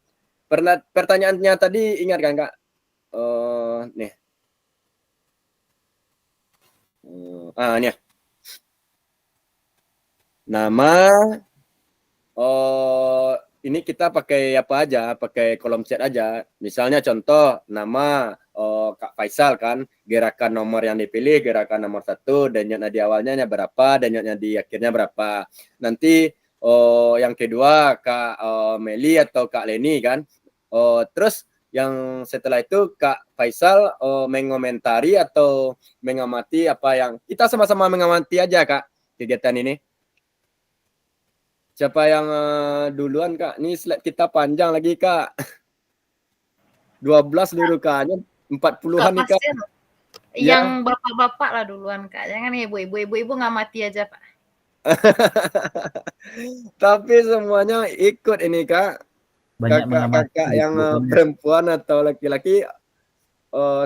Speaker 1: Pertanyaannya tadi ingat kan kak? Nih. Nih. Nama. Ini kita pakai apa aja? Pakai kolom chat aja. Misalnya contoh nama Kak Faisal kan, gerakan nomor yang dipilih, gerakan nomor 1, denyut nadi awalnya berapa, denyut nadi akhirnya berapa. Nanti yang kedua Kak Meli atau Kak Leni kan. Terus Yang setelah itu Kak Faisal mengomentari atau mengamati apa yang kita sama-sama mengamati aja Kak kegiatan ini. Siapa yang duluan Kak? Ini slide kita panjang lagi Kak. 12 dulu Kak. 40-an nih Kak.
Speaker 9: Pasir,
Speaker 1: Ya.
Speaker 9: yang bapak-bapak lah duluan Kak. Jangan ibu-ibu ngamati aja Pak.
Speaker 1: Tapi semuanya ikut ini Kak.
Speaker 10: Banyak mengamati
Speaker 1: Kakak-kakak yang perempuan atau laki-laki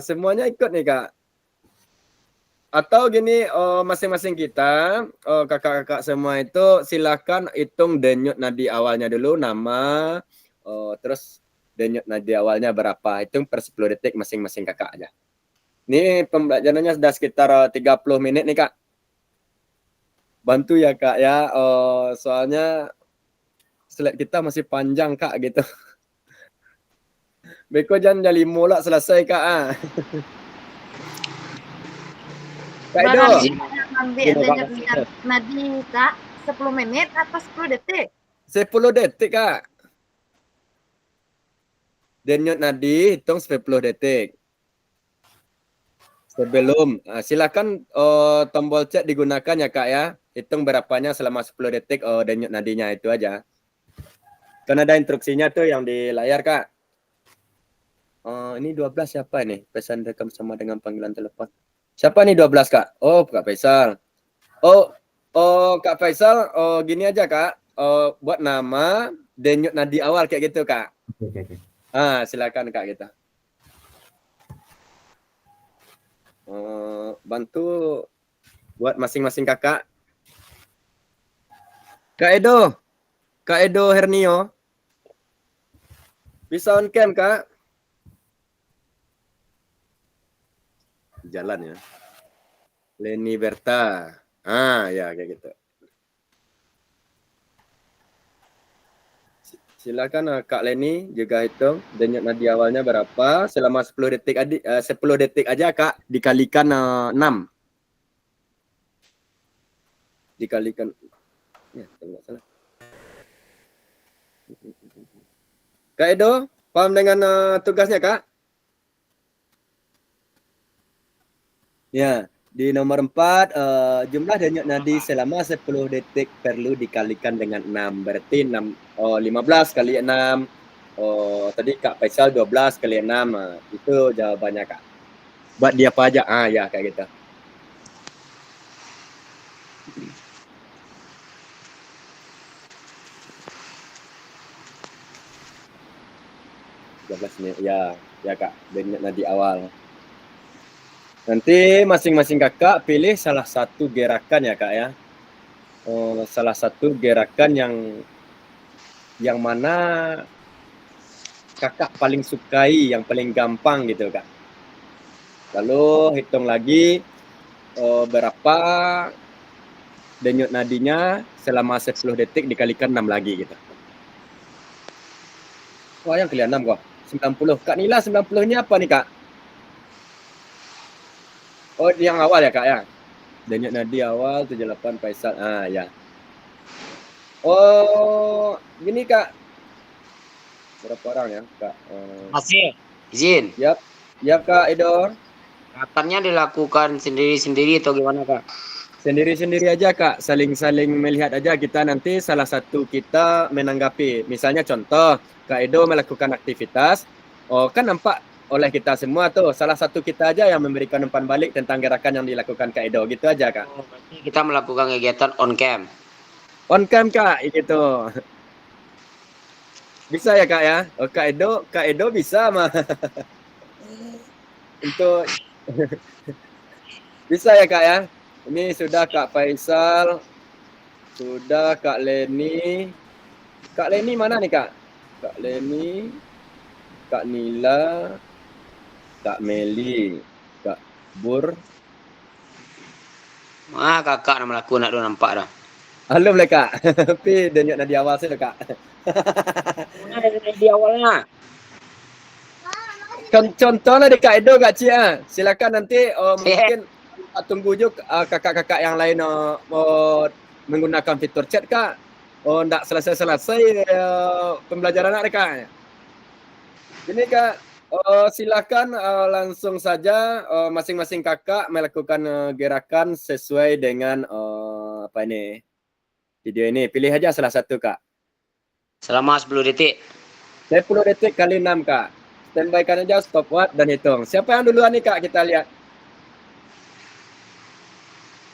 Speaker 1: semuanya ikut nih Kak. Atau gini masing-masing kita kakak-kakak semua itu silakan hitung denyut nadi awalnya dulu nama terus denyut nadi awalnya berapa, hitung per 10 detik masing-masing kakak aja. Ini pembelajarannya sudah sekitar 30 menit nih Kak. Bantu ya Kak ya, soalnya slide kita masih panjang Kak gitu. Beko jangan jam 5 lah selesai Kak. Kak Edo.
Speaker 9: Berarti ambil denyut nadi Kak 10 menit atau 10 detik?
Speaker 1: 10 detik Kak. Denyut nadi hitung 10 detik. Sebelum silakan tombol chat digunakan ya Kak ya. Hitung berapanya selama 10 detik denyut nadinya itu aja. Kan ada instruksinya tuh yang di layar Kak. Ini 12 siapa ini? Pesan rekam sama dengan panggilan telepon. Siapa nih 12 Kak? Oh Kak Faisal. Oh Kak Faisal gini aja Kak. Buat nama denyut nadi awal kayak gitu Kak.
Speaker 10: Oke.
Speaker 1: Silakan Kak kita. Bantu buat masing-masing kakak. Kak Edo Hernio. Bisa on cam Kak? Jalan ya. Leni Berta. Ya kayak gitu. Silakan Kak Leni juga hitung denyut nadi awalnya berapa selama 10 detik 10 detik aja Kak dikalikan 6. Dikalikan ya enggak salah. Kak Edo, paham dengan tugasnya Kak? Ya, di nomor 4 jumlah denyut nadi selama 10 detik perlu dikalikan dengan 6. Berarti 15 kali 6. Tadi Kak Faisal 12 kali 6. Itu jawabannya Kak. Buat dia apa aja? Ya kayak gitu. ini ya Kak, denyut nadi awal. Nanti masing-masing kakak pilih salah satu gerakan ya Kak ya. Salah satu gerakan yang mana kakak paling sukai, yang paling gampang gitu Kak. Lalu hitung lagi berapa denyut nadinya selama 10 detik dikalikan 6 lagi gitu. Wah yang kalian 6 kok. 90. Kak Nila 90-nya apa nih Kak? Oh, yang awal ya Kak ya. Denyut nadi awal 78 Faisal. Ya. Oh, gini Kak. Berapa orang ya Kak?
Speaker 5: Masih izin.
Speaker 1: Yap Kak Edo.
Speaker 5: Katanya dilakukan sendiri-sendiri atau gimana Kak?
Speaker 1: Sendiri-sendiri aja Kak. Saling-saling melihat aja, kita nanti salah satu kita menanggapi. Misalnya contoh, Kak Edo melakukan aktivitas. Kan nampak oleh kita semua tuh, salah satu kita aja yang memberikan umpan balik tentang gerakan yang dilakukan Kak Edo, gitu aja Kak.
Speaker 5: Berarti kita melakukan kegiatan on cam.
Speaker 1: On cam Kak, gitu. Bisa ya Kak ya? Kak Edo bisa mah. Untuk bisa ya Kak ya? Ini sudah Kak Faisal, sudah Kak Leni. Kak Leni mana nih Kak? Kak Leni, Kak Nila, Kak Meli, Kak Bur.
Speaker 5: Kakak nama aku nak nampak dah.
Speaker 1: Halo boleh Kak. Tapi denyut nadi awal saya Kak.
Speaker 5: Mana denyut nadi awalnya?
Speaker 1: Contohnya di Kak Edo Kak Cia. Silakan nanti mungkin tunggu juga kakak-kakak yang lain menggunakan fitur chat Kak. Nggak selesai pembelajaran Kak. Ini Kak, Silakan langsung saja masing-masing kakak melakukan gerakan sesuai dengan apa ini video ini. Pilih aja salah satu kak.
Speaker 5: Selama 10 detik.
Speaker 1: 10 detik kali 6 kak. Standby kan aja, stop watch dan hitung. Siapa yang duluan nih kak? Kita lihat.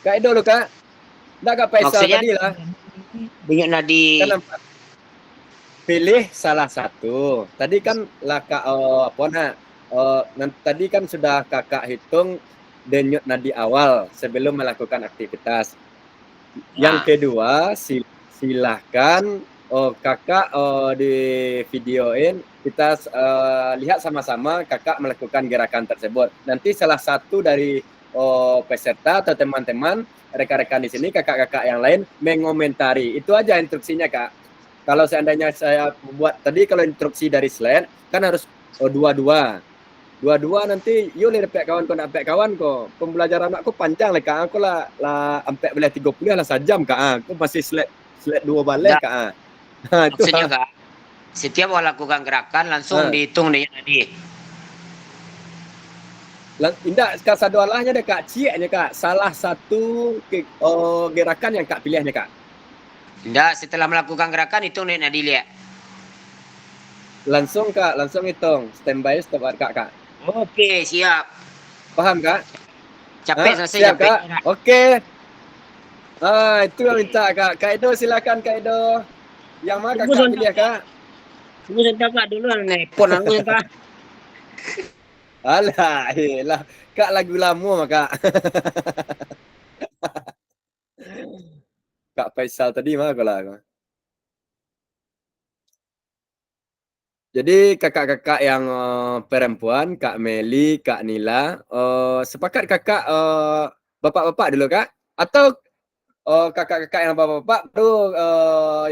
Speaker 1: Kak Edo dulu kak. Enggak kak Faisal
Speaker 5: Maksudnya
Speaker 1: tadi lah.
Speaker 5: denyut nadi.
Speaker 1: Kan nampak. Pilih salah satu. Tadi kan lah kak apa nak? Tadi kan sudah kakak hitung denyut nadi awal sebelum melakukan aktivitas. Yang kedua silahkan kakak di videoin, kita lihat sama-sama kakak melakukan gerakan tersebut. Nanti salah satu dari peserta atau teman-teman rekan-rekan di sini kakak-kakak yang lain mengomentari. Itu aja instruksinya kak. Kalau seandainya saya buat tadi, kalau instruksi dari slide kan harus dua-dua nanti yuk le dapat kawan kau nak dapat kawan kau. Pembelajaran aku panjang lah kak. Aku lah sampai boleh 30 lah sejam kak. Aku masih slide 2 balik kak.
Speaker 5: Maksudnya kak, setiap melakukan gerakan langsung dihitung denyut nadi.
Speaker 1: Indah kak sadualahnya deh kak, cieknya kak. Salah satu gerakan yang kak pilihnya kak.
Speaker 5: Tidak, setelah melakukan gerakan hitung denyut nadi lihat.
Speaker 1: Langsung kak, langsung hitung. Standby stop kak.
Speaker 5: Oke, siap.
Speaker 1: Paham kak?
Speaker 5: Capek selesai
Speaker 1: siap
Speaker 5: capek.
Speaker 1: kak. Oke. Itu yang minta kak. Kak Edo silakan kak Edo. Yang mana kakak pilih kak?
Speaker 5: Tunggu sebentar kak dulu nelpon aku kak.
Speaker 1: Alah, kak lagu lama kak. Kak Faisal tadi mah kalau. Jadi kakak-kakak yang perempuan, Kak Meli, Kak Nila, sepakat kakak bapak-bapak dulu kak? Atau kakak-kakak yang bapak-bapak baru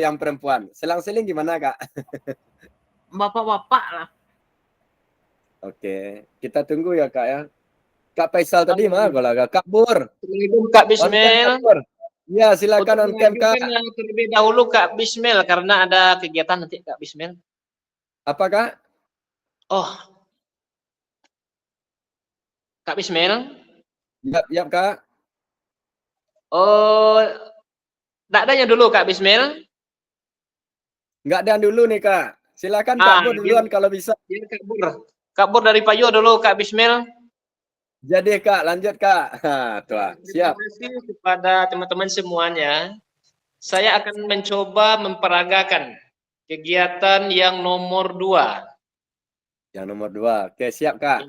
Speaker 1: yang perempuan? Selang-seling gimana kak?
Speaker 4: Bapak-bapak lah.
Speaker 1: Oke, kita tunggu ya kak ya. Kak Faisal tadi mah kalau Kak Bur.
Speaker 3: Assalamualaikum Kak Bismil.
Speaker 1: Ya silakan on cam kak.
Speaker 3: Terlebih dahulu Kak Bismil karena ada kegiatan nanti Kak Bismil.
Speaker 1: Apa kak?
Speaker 3: Oh, Kak Bismil.
Speaker 1: Yap kak.
Speaker 3: Oh, enggak adanya dulu Kak Bismil.
Speaker 1: Enggak ada dulu nih kak. Silakan Kak Bur duluan kalau bisa.
Speaker 3: Kak Bur dari Payo dulu Kak Bismil.
Speaker 1: Jadi kak, lanjut kak. Tuh, siap.
Speaker 3: Terima kasih kepada teman-teman semuanya. Saya akan mencoba memperagakan kegiatan yang nomor 2.
Speaker 1: Yang nomor 2. Oke, siap kak.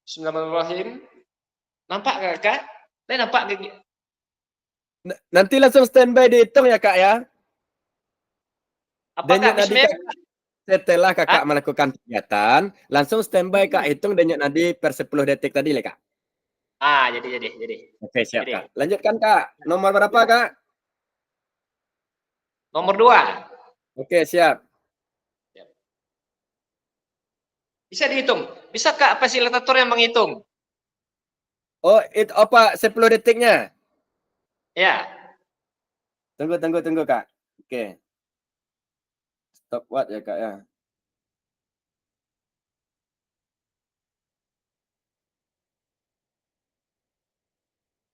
Speaker 3: Bismillahirrahmanirrahim. Nampak gak kak? Saya nampak
Speaker 1: Nanti langsung standby dihitung ya kak ya.
Speaker 3: apa Kak Bismil?
Speaker 1: Setelah kakak melakukan kegiatan, langsung standby kak hitung denyut nadi per 10 detik tadi le kak.
Speaker 3: Jadi.
Speaker 1: Oke, siap kak. Lanjutkan kak. Nomor berapa kak?
Speaker 3: Nomor 2.
Speaker 1: Oke, siap.
Speaker 3: Bisa dihitung. Bisa Kak fasilitator yang menghitung?
Speaker 1: Oh, itu apa 10 detiknya?
Speaker 3: Ya.
Speaker 1: Tunggu kak. Oke. Stop watch ya kak ya.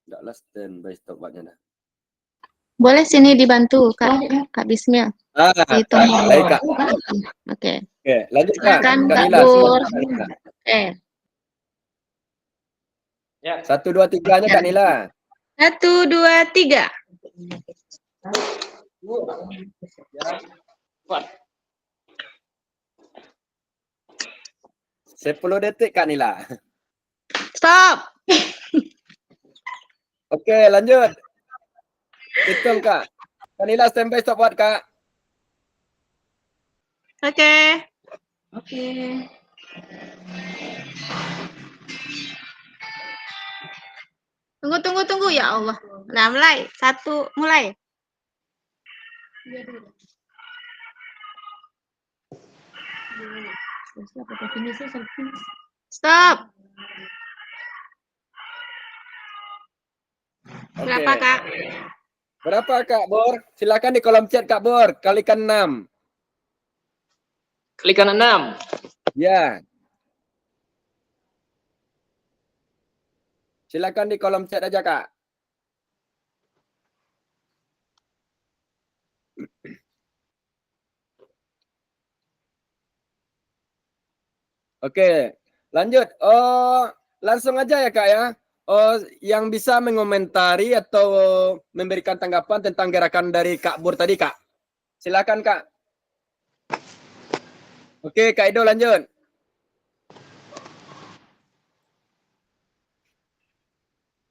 Speaker 1: Enggaklah standby stop watchnya dah.
Speaker 2: Boleh sini dibantu Kak Bismil. Hitung.
Speaker 1: Baik kak.
Speaker 2: Oke.
Speaker 1: Oke, lanjut kak.
Speaker 2: Silakan Kak
Speaker 1: Kamila,
Speaker 2: Bur.
Speaker 1: silakan.
Speaker 2: Oke.
Speaker 3: Ya.
Speaker 1: 1, 2, 3-nya Kak Nila.
Speaker 2: 1, 2, 3.
Speaker 3: Kuat.
Speaker 1: 10 detik Kak Nila.
Speaker 2: Stop.
Speaker 1: Oke, lanjut. Hitung Kak. Kak Nila standby stop watch Kak.
Speaker 2: Oke. Tunggu. Ya Allah. Nah, mulai. 1, mulai. Stop.
Speaker 1: Oke.
Speaker 2: Berapa, Kak?
Speaker 1: Berapa Kak Bor? Silakan di kolom chat Kak Bor. Kalikan 6.
Speaker 3: Klik kanan 6.
Speaker 1: Ya. Silakan di kolom chat aja, Kak. Oke, lanjut. Oh, langsung aja ya, Kak ya. Oh, yang bisa mengomentari atau memberikan tanggapan tentang gerakan dari Kak Bur tadi, Kak. Silakan, Kak. Oke, Kak Edo lanjut.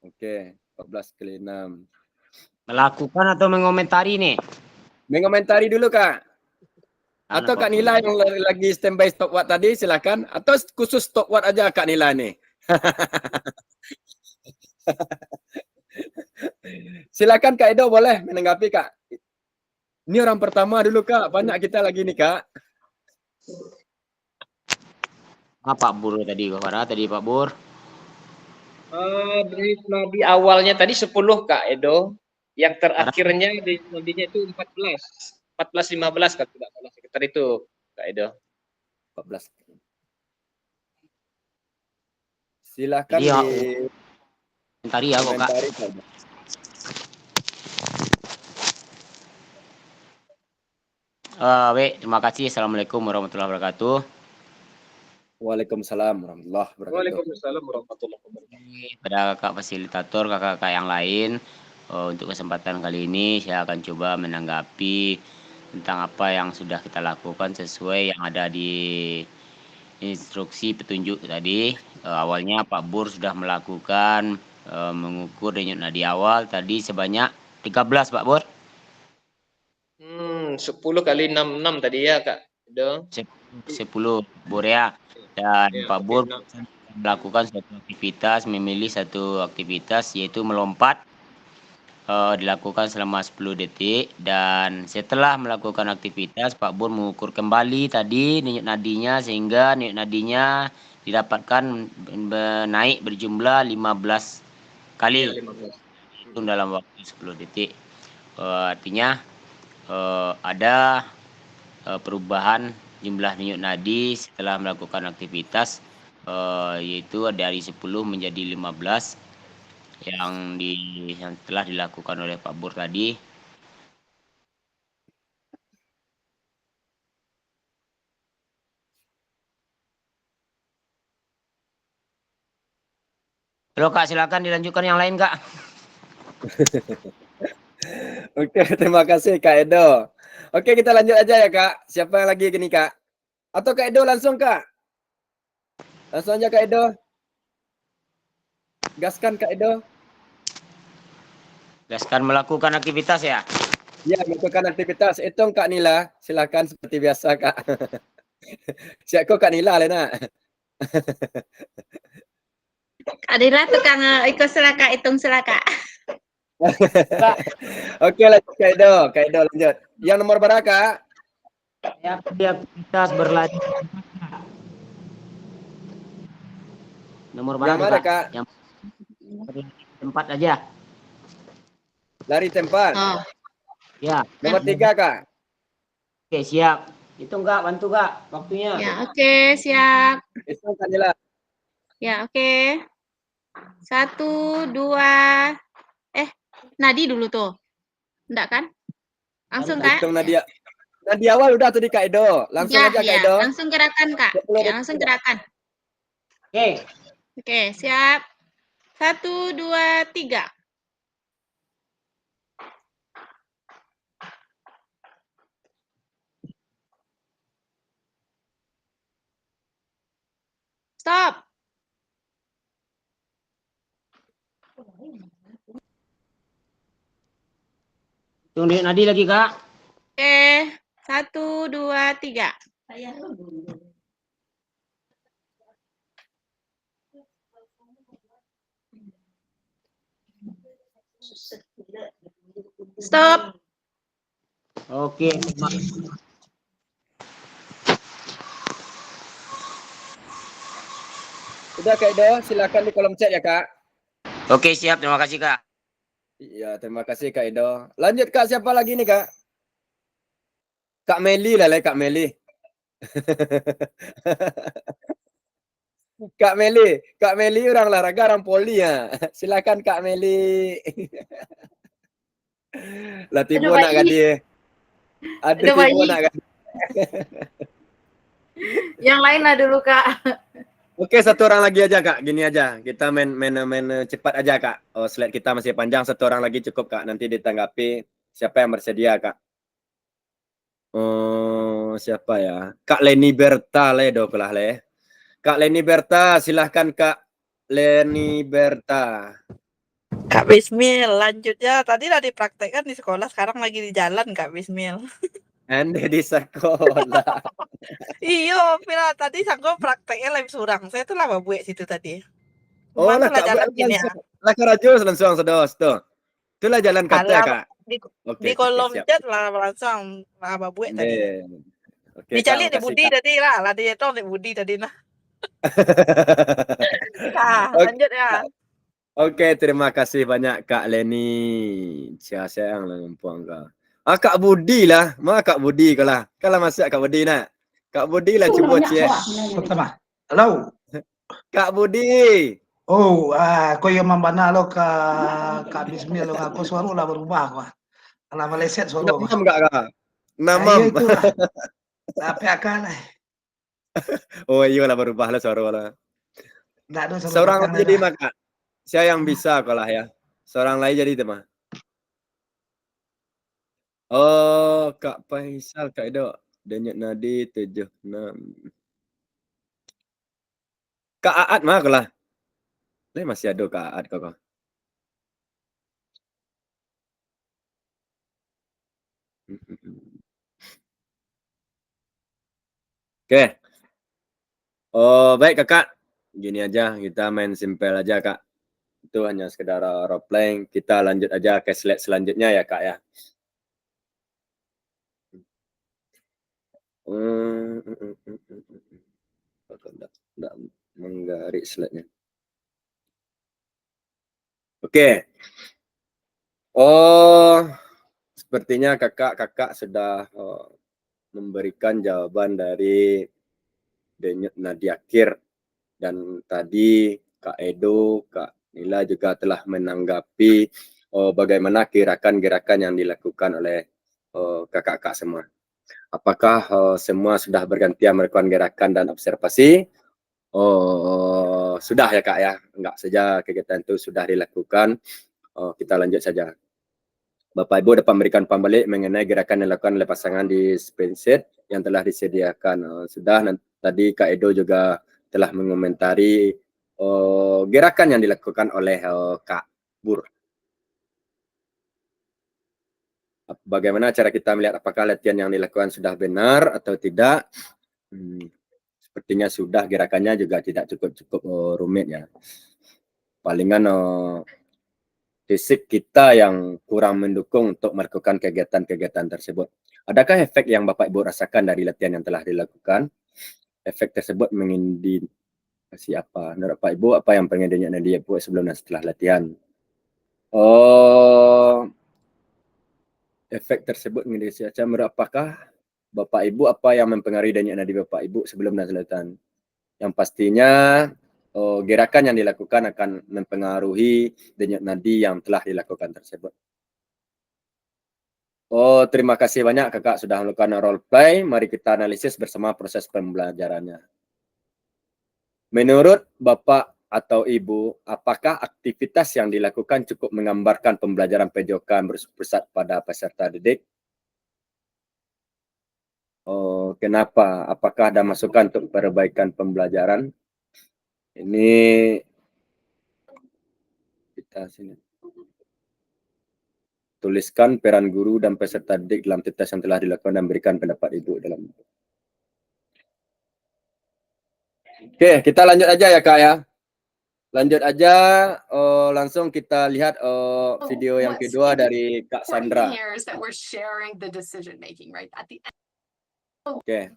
Speaker 1: Oke, 14 kali 6.
Speaker 5: Melakukan atau mengomentari nih?
Speaker 1: Mengomentari dulu, Kak. Atau Kak Nila yang lagi standby stopwatch tadi, silakan. Atau khusus stopwatch aja Kak Nila nih. Silakan Kak Edo boleh menanggapi, Kak. Ini orang pertama dulu, Kak. Banyak kita lagi nih, Kak.
Speaker 5: Pak Bur tadi, Pak Bur.
Speaker 3: Di awalnya tadi 10 Kak Edo. Yang terakhirnya di nadinya itu 14. 14-15 kalau tidak salah sekitar itu Kak Edo.
Speaker 1: 14. Silakan
Speaker 5: Iya,
Speaker 1: di
Speaker 5: komentari ya kok, Kak.
Speaker 1: komentari, Kak.
Speaker 5: Terima kasih. Assalamualaikum warahmatullahi wabarakatuh.
Speaker 1: Waalaikumsalam warahmatullahi wabarakatuh.
Speaker 3: Waalaikumsalam warahmatullahi wabarakatuh.
Speaker 5: Pada kakak fasilitator, kakak-kakak yang lain, untuk kesempatan kali ini saya akan coba menanggapi tentang apa yang sudah kita lakukan sesuai yang ada di instruksi petunjuk tadi. Awalnya Pak Bur sudah melakukan mengukur denyut nadi awal tadi sebanyak 13 Pak Bur.
Speaker 3: 10 kali 66 tadi ya Kak Edo.
Speaker 5: 10 Bur ya. Dan
Speaker 3: Ya,
Speaker 5: Pak
Speaker 3: oke,
Speaker 5: Bur
Speaker 3: nah.
Speaker 5: melakukan suatu aktivitas, memilih satu aktivitas yaitu melompat, dilakukan selama 10 detik, dan setelah melakukan aktivitas Pak Bur mengukur kembali tadi denyut nadinya sehingga denyut nadinya didapatkan naik berjumlah 15 kali itu dalam waktu 10 detik. Artinya ada perubahan jumlah denyut nadi setelah melakukan aktivitas, yaitu dari 10 menjadi 15 yang telah dilakukan oleh Pak Bur tadi. Halo Kak, silakan dilanjutkan yang lain Kak.
Speaker 1: Oke, terima kasih Kak Edo. Oke, kita lanjut aja ya, Kak. Siapa yang lagi gini, Kak? Atau Kak Edo langsung, Kak? Langsung aja, Kak Edo. Gaskan, Kak Edo.
Speaker 5: Gaskan melakukan aktivitas ya.
Speaker 1: Ya, melakukan aktivitas. Hitung Kak Nila. Silakan seperti biasa, Kak. Siap kok Kak Nila, Lena.
Speaker 2: Kak Dila tukang ikut selaka, hitung selaka.
Speaker 1: Oke, lanjut Kak Edo. Kak Edo lanjut. Yang nomor berapa, Kak?
Speaker 5: Ya, aktivitas berlari. Nomor berapa
Speaker 1: Yang mana,
Speaker 5: Kak?
Speaker 1: Kak?
Speaker 5: Yang tempat aja.
Speaker 1: Lari tempat.
Speaker 2: Oh.
Speaker 5: Ya.
Speaker 1: Nomor 3, Kak.
Speaker 5: Oke, siap. Hitung Kak, bantu Kak waktunya.
Speaker 2: Ya, oke, siap.
Speaker 1: Hitung Kak Nila.
Speaker 2: Ya, oke. 1, 2. Nadi dulu tuh. Enggak kan? Langsung, Kak?
Speaker 1: Hitung Nadia. Nadia awal udah tadi Kak Edo. Langsung
Speaker 2: Ya,
Speaker 1: aja Kak
Speaker 2: ya.
Speaker 1: Edo.
Speaker 2: Langsung gerakan, Kak.
Speaker 1: 20
Speaker 2: Ya, langsung gerakan.
Speaker 5: Oke.
Speaker 2: Oke, siap. 1, 2, 3. Stop.
Speaker 5: Tunggu Nadi lagi Kak.
Speaker 2: Oke, 1, 2, 3. Stop.
Speaker 5: Oke.
Speaker 1: Udah Kak Edo, silakan di kolom chat ya Kak.
Speaker 5: Oke, siap. Terima kasih Kak.
Speaker 1: Iya, terima kasih Kak Edo. Lanjut Kak, siapa lagi nih Kak? Kak Meli lah, Kak Meli. Kak Meli orang olahraga, orang poli ya. Silakan Kak Meli. Lah tipu nak gadi. Ada
Speaker 9: Aduh,
Speaker 1: tipu
Speaker 9: Bayi.
Speaker 1: nak gadi.
Speaker 9: Yang lain lah dulu, Kak.
Speaker 1: Oke, satu orang lagi aja Kak. Gini aja. Kita main cepat aja Kak. Oh, slide kita masih panjang. Satu orang lagi cukup Kak. Nanti ditanggapi siapa yang bersedia Kak. Oh, siapa ya? Kak Leni Berta le lah le. Kak Leni Berta, silahkan Kak Leni Berta.
Speaker 4: Kak Bismil, lanjutnya tadi udah dipraktekkan di sekolah, sekarang lagi di jalan Kak Bismil.
Speaker 1: Anda di sekolah.
Speaker 4: Iyo, Pila tadi sanggup prakteknya live surang. Saya tuh lama buat situ tadi.
Speaker 1: Oh,
Speaker 4: Cuman
Speaker 1: lah
Speaker 4: tuh lah
Speaker 1: Kak
Speaker 4: jalan
Speaker 1: buat
Speaker 4: gini ya.
Speaker 1: langsung. Lah Karajus langsung sedos tuh. Itulah jalan kata
Speaker 4: Alam
Speaker 1: Kak.
Speaker 4: di kolom chat lah langsung lama buat tadi.
Speaker 1: Oke,
Speaker 4: Dicari
Speaker 1: Kak,
Speaker 4: di Budi
Speaker 1: Kak.
Speaker 4: tadi lah di itu di Budi tadi nah. Nah,
Speaker 1: Oke.
Speaker 4: lanjut ya.
Speaker 1: Oke, terima kasih banyak Kak Leni. Siapa yang lempang Kak? Ah, Kak Budi lah. Kak Budi kalah. Kalah masuk Kak Budi nak. Kak Budi lah cuba cek.
Speaker 10: Halo.
Speaker 1: Kak Budi.
Speaker 10: Oh, ko yung mambana lo ka Bismil lo aku suara lah berubah ko. Ala maleset suara ko.
Speaker 1: Namam Kak. Namam.
Speaker 10: Ayo itu lah. Tapi akal lah.
Speaker 1: Oh iya lah berubah lah suara lah. Seorang lagi jadi Kak. Saya yang bisa kalah ya. Seorang lain jadi teman. Oh, Kak Faisal, Kak Edo. Denyut nadi 76. Kak Aat mah kalah. Lah masih ada Kak Aat kok. Oke. Oh, baik Kakak. Gini aja, kita main simpel aja Kak. Itu hanya sekedar role playing. Kita lanjut aja ke slide selanjutnya ya Kak ya. Enggak menggaris slide-nya. Oke. Oh, sepertinya kakak sudah memberikan jawaban dari Denyut Nadi Akhir. Dan tadi Kak Edo, Kak Nila juga telah menanggapi bagaimana gerakan-gerakan yang dilakukan oleh kakak-kakak semua. Apakah semua sudah bergantian melakukan gerakan dan observasi? Oh, sudah ya Kak ya. Enggak saja kegiatan itu sudah dilakukan. Kita lanjut saja. Bapak Ibu dapat memberikan pembalik mengenai gerakan yang dilakukan oleh pasangan di spreadsheet yang telah disediakan. Sudah tadi Kak Edo juga telah mengomentari gerakan yang dilakukan oleh Kak Bur. Bagaimana cara kita melihat apakah latihan yang dilakukan sudah benar atau tidak? Sepertinya sudah, gerakannya juga tidak cukup rumit ya. Palingan fisik kita yang kurang mendukung untuk melakukan kegiatan-kegiatan tersebut. Adakah efek yang Bapak Ibu rasakan dari latihan yang telah dilakukan? Efek tersebut mengindikasi apa? Menurut Pak Ibu, apa yang pengen dia buat sebelum dan setelah latihan? Efek tersebut mengindikasi menurut apakah Bapak Ibu apa yang mempengaruhi denyut nadi Bapak Ibu sebelum dan setelah latihan? Yang pastinya gerakan yang dilakukan akan mempengaruhi denyut nadi yang telah dilakukan tersebut. Oh, terima kasih banyak kakak sudah melakukan role play. Mari kita analisis bersama proses pembelajarannya. Menurut Bapak atau Ibu, apakah aktivitas yang dilakukan cukup menggambarkan pembelajaran PJOK berpusat pada peserta didik? Oh, kenapa? Apakah ada masukan untuk perbaikan pembelajaran? Ini kita sini. Tuliskan peran guru dan peserta didik dalam tes yang telah dilakukan dan berikan pendapat Ibu dalam. Oke, kita lanjut aja ya Kak ya. Lanjut aja, langsung kita lihat video yang kedua dari Kak Sandra. Oke.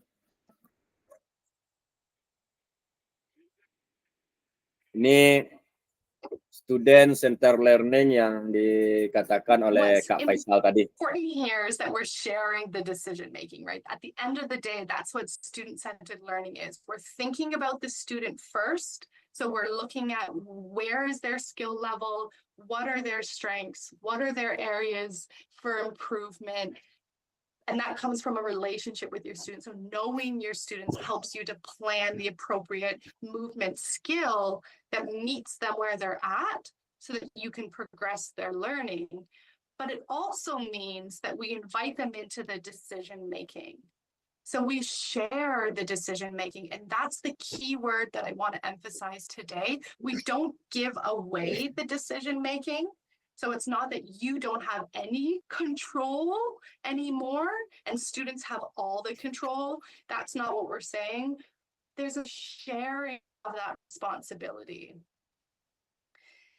Speaker 1: Ini student center learning yang dikatakan oleh
Speaker 8: What's
Speaker 1: Kak Faisal tadi.
Speaker 8: important here is that we're sharing the decision making, right? At the end of the day, that's what student-centered learning is. We're thinking about the student first. So we're looking at where is their skill level, what are their strengths, what are their areas for improvement. And that comes from a relationship with your students. So knowing your students helps you to plan the appropriate movement skill that meets them where they're at so that you can progress their learning. But it also means that we invite them into the decision making. So we share the decision making, and that's the key word that I want to emphasize today. We don't give away the decision making. So it's not that you don't have any control anymore and students have all the control. That's not what we're saying. There's a sharing of that responsibility.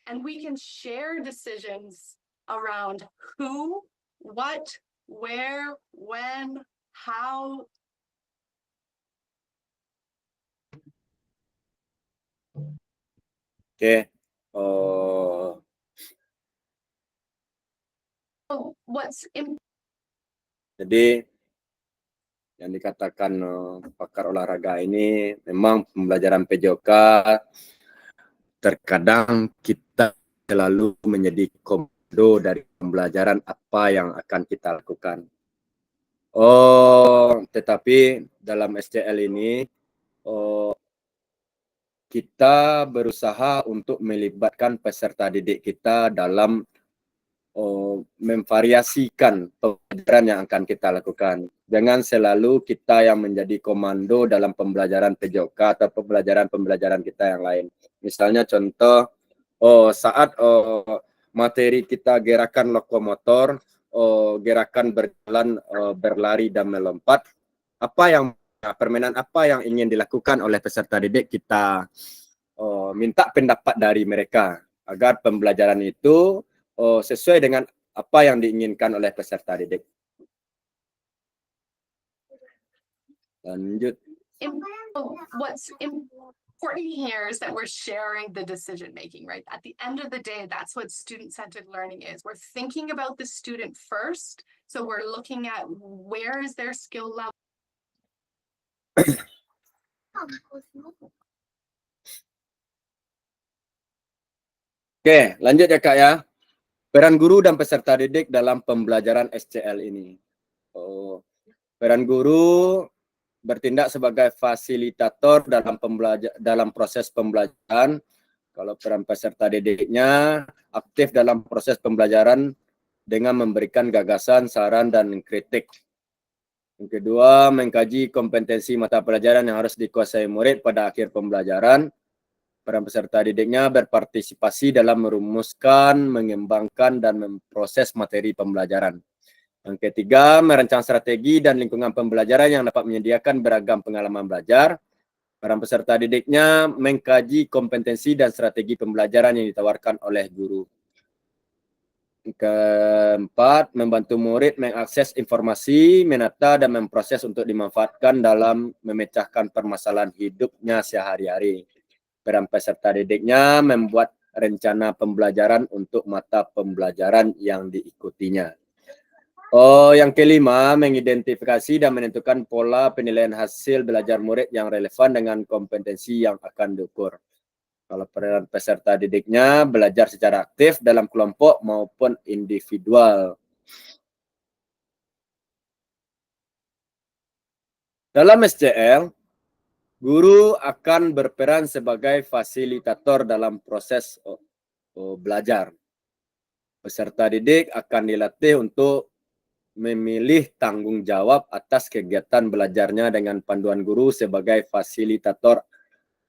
Speaker 8: And we can share decisions around who, what, where, when, how.
Speaker 1: Oke.
Speaker 8: What's
Speaker 1: Jadi yang dikatakan pakar olahraga ini memang pembelajaran PJOK terkadang kita selalu menjadi komando dari pembelajaran apa yang akan kita lakukan. Tetapi dalam SCL ini kita berusaha untuk melibatkan peserta didik kita dalam memvariasikan pembelajaran yang akan kita lakukan. Jangan selalu kita yang menjadi komando dalam pembelajaran PJOK atau pembelajaran kita yang lain. Misalnya contoh, saat materi kita gerakan lokomotor, gerakan berjalan, berlari dan melompat, permainan apa yang ingin dilakukan oleh peserta didik, kita minta pendapat dari mereka agar pembelajaran itu sesuai dengan apa yang diinginkan oleh peserta didik. Lanjut.
Speaker 8: What's important here is that we're sharing the decision making, right? At the end of the day, that's what student-centered learning is. We're thinking about the student first. So we're looking at where is their skill level.
Speaker 1: Oke, lanjut ya Kak ya. Peran guru dan peserta didik dalam pembelajaran SCL ini. Peran guru bertindak sebagai fasilitator dalam proses pembelajaran. Kalau peran peserta didiknya aktif dalam proses pembelajaran dengan memberikan gagasan, saran, dan kritik. Yang kedua, mengkaji kompetensi mata pelajaran yang harus dikuasai murid pada akhir pembelajaran. Peran peserta didiknya berpartisipasi dalam merumuskan, mengembangkan, dan memproses materi pembelajaran. Yang ketiga, merancang strategi dan lingkungan pembelajaran yang dapat menyediakan beragam pengalaman belajar. Peran peserta didiknya mengkaji kompetensi dan strategi pembelajaran yang ditawarkan oleh guru. Keempat, membantu murid mengakses informasi, menata, dan memproses untuk dimanfaatkan dalam memecahkan permasalahan hidupnya sehari-hari. Peran peserta didiknya membuat rencana pembelajaran untuk mata pembelajaran yang diikutinya. Yang kelima, mengidentifikasi dan menentukan pola penilaian hasil belajar murid yang relevan dengan kompetensi yang akan diukur. Kalau peran peserta didiknya belajar secara aktif dalam kelompok maupun individual. Dalam SCL, guru akan berperan sebagai fasilitator dalam proses belajar. Peserta didik akan dilatih untuk memilih tanggung jawab atas kegiatan belajarnya dengan panduan guru sebagai fasilitator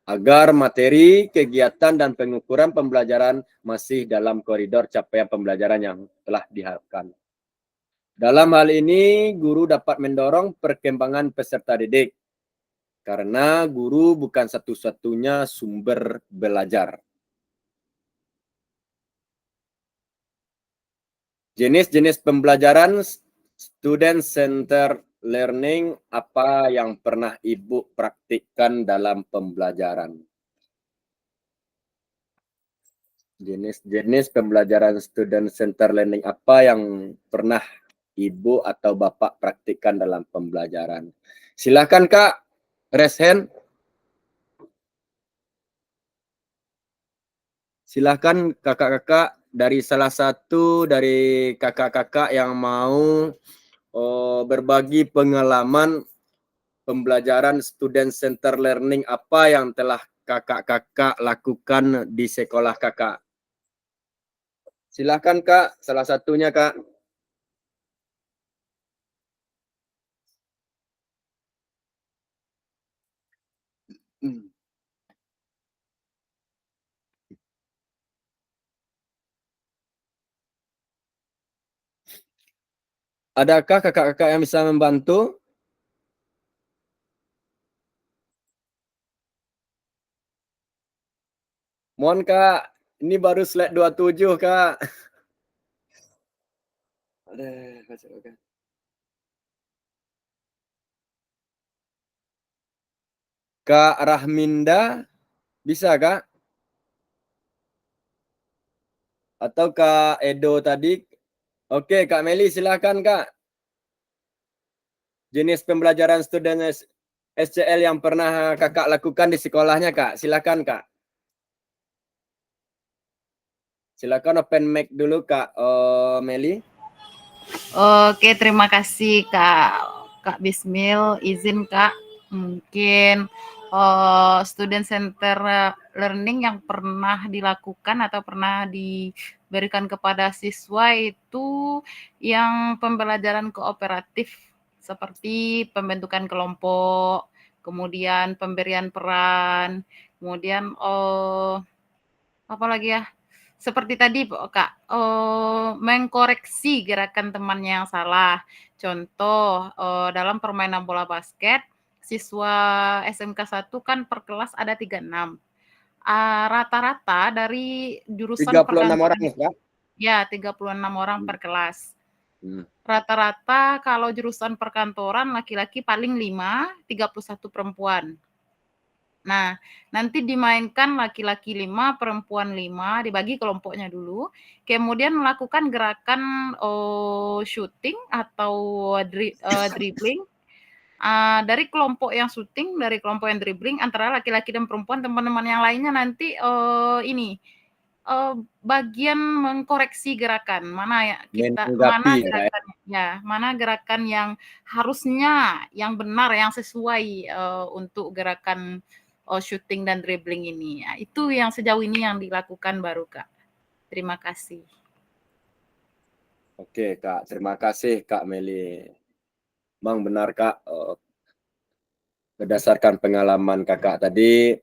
Speaker 1: agar materi, kegiatan, dan pengukuran pembelajaran masih dalam koridor capaian pembelajaran yang telah diharapkan. Dalam hal ini, guru dapat mendorong perkembangan peserta didik karena guru bukan satu-satunya sumber belajar. Jenis-jenis pembelajaran student-centered learning apa yang pernah Ibu praktikkan dalam pembelajaran? Jenis-jenis pembelajaran student center learning apa yang pernah Ibu atau Bapak praktikkan dalam pembelajaran? Silakan Kak, raise hand. Silakan kakak-kakak dari salah satu dari kakak-kakak yang mau berbagi pengalaman pembelajaran student center learning apa yang telah kakak-kakak lakukan di sekolah kakak. Silakan Kak, salah satunya Kak. Adakah kakak-kakak yang bisa membantu? Mohon Kak, ini baru slide 27 Kak. Kak Rahminda, bisa Kak? Atau Kak Edo tadi? Oke, Kak Meli silakan Kak. Jenis pembelajaran student SCL yang pernah kakak lakukan di sekolahnya Kak, silakan Kak. Silakan open mic dulu Kak Meli.
Speaker 11: Oke, terima kasih Kak Bismil. Izin Kak, mungkin student center learning yang pernah dilakukan atau pernah diberikan kepada siswa itu yang pembelajaran kooperatif seperti pembentukan kelompok, kemudian pemberian peran, kemudian apa lagi ya? Seperti tadi Kak, mengkoreksi gerakan temannya yang salah. Contoh, dalam permainan bola basket, siswa SMK 1 kan per kelas ada 36. Rata-rata dari jurusan
Speaker 1: 36
Speaker 11: perkantoran,
Speaker 1: orang ya Kak?
Speaker 11: ya 36 orang per kelas. Rata-rata kalau jurusan perkantoran laki-laki paling 5, 31 perempuan. Nah, nanti dimainkan laki-laki 5, perempuan 5, dibagi kelompoknya dulu. Kemudian melakukan gerakan shooting atau dribbling. Dari kelompok yang shooting, dari kelompok yang dribbling antara laki-laki dan perempuan, teman-teman yang lainnya nanti bagian mengkoreksi gerakan. Mana ya kita mana gerakannya ya, mana gerakan yang harusnya yang benar, yang sesuai untuk gerakan shooting dan dribbling ini. Ya, itu yang sejauh ini yang dilakukan baru Kak. Terima kasih.
Speaker 1: Oke Kak, terima kasih Kak Meli. Bang benar Kak, berdasarkan pengalaman kakak tadi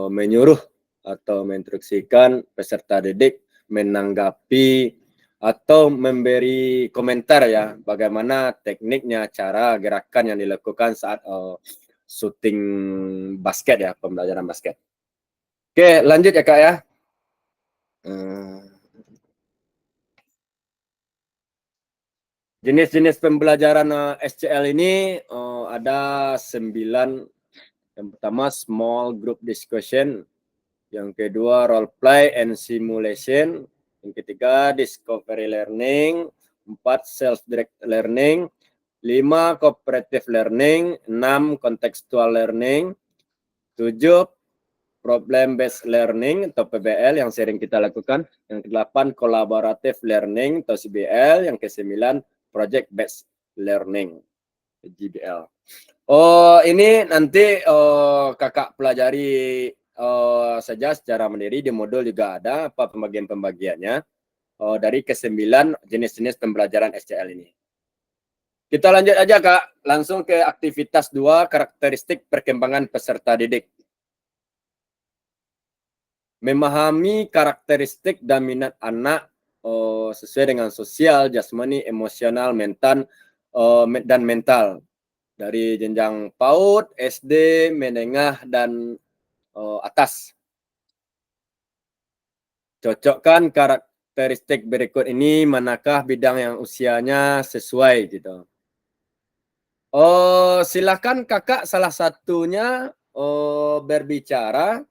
Speaker 1: menyuruh atau menginstruksikan peserta didik menanggapi atau memberi komentar ya bagaimana tekniknya, cara gerakan yang dilakukan saat shooting basket ya, pembelajaran basket. Oke, lanjut ya Kak ya. Jenis-jenis pembelajaran SCL ini ada 9. Yang pertama small group discussion, yang kedua role play and simulation, yang ketiga discovery learning, 4 self-directed learning, 5 cooperative learning, 6 contextual learning, 7 problem based learning atau PBL yang sering kita lakukan, yang ke-8 collaborative learning atau CBL, yang ke-9 project based learning GBL. Ini nanti kakak pelajari saja secara mandiri, di modul juga ada apa pembagian-pembagiannya dari ke-9 jenis-jenis pembelajaran SCL ini. Kita lanjut aja Kak, langsung ke aktivitas 2, karakteristik perkembangan peserta didik. Memahami karakteristik dan minat anak sesuai dengan sosial, jasmani, emosional, mental, dan mental. Dari jenjang PAUD, SD, menengah, dan atas. Cocokkan karakteristik berikut ini, manakah bidang yang usianya sesuai gitu. Silakan kakak salah satunya berbicara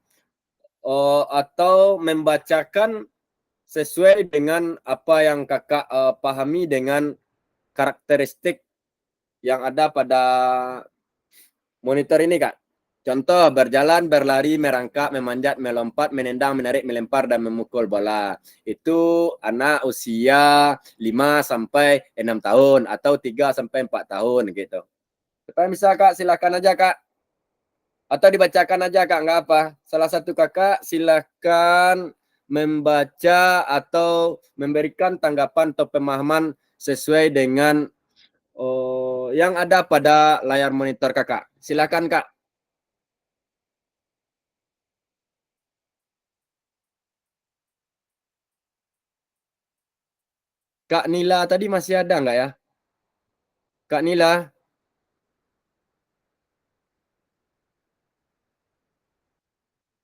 Speaker 1: atau membacakan sesuai dengan apa yang kakak pahami dengan karakteristik yang ada pada monitor ini, Kak. Contoh, berjalan, berlari, merangkak, memanjat, melompat, menendang, menarik, melempar, dan memukul bola. Itu anak usia 5 sampai 6 tahun atau 3 sampai 4 tahun gitu. Supaya bisa, Kak, silakan aja, Kak. Atau dibacakan aja, Kak, nggak apa. Salah satu kakak silakan membaca atau memberikan tanggapan atau pemahaman sesuai dengan yang ada pada layar monitor kakak. Silakan, Kak. Kak Nila tadi masih ada nggak ya? Kak Nila?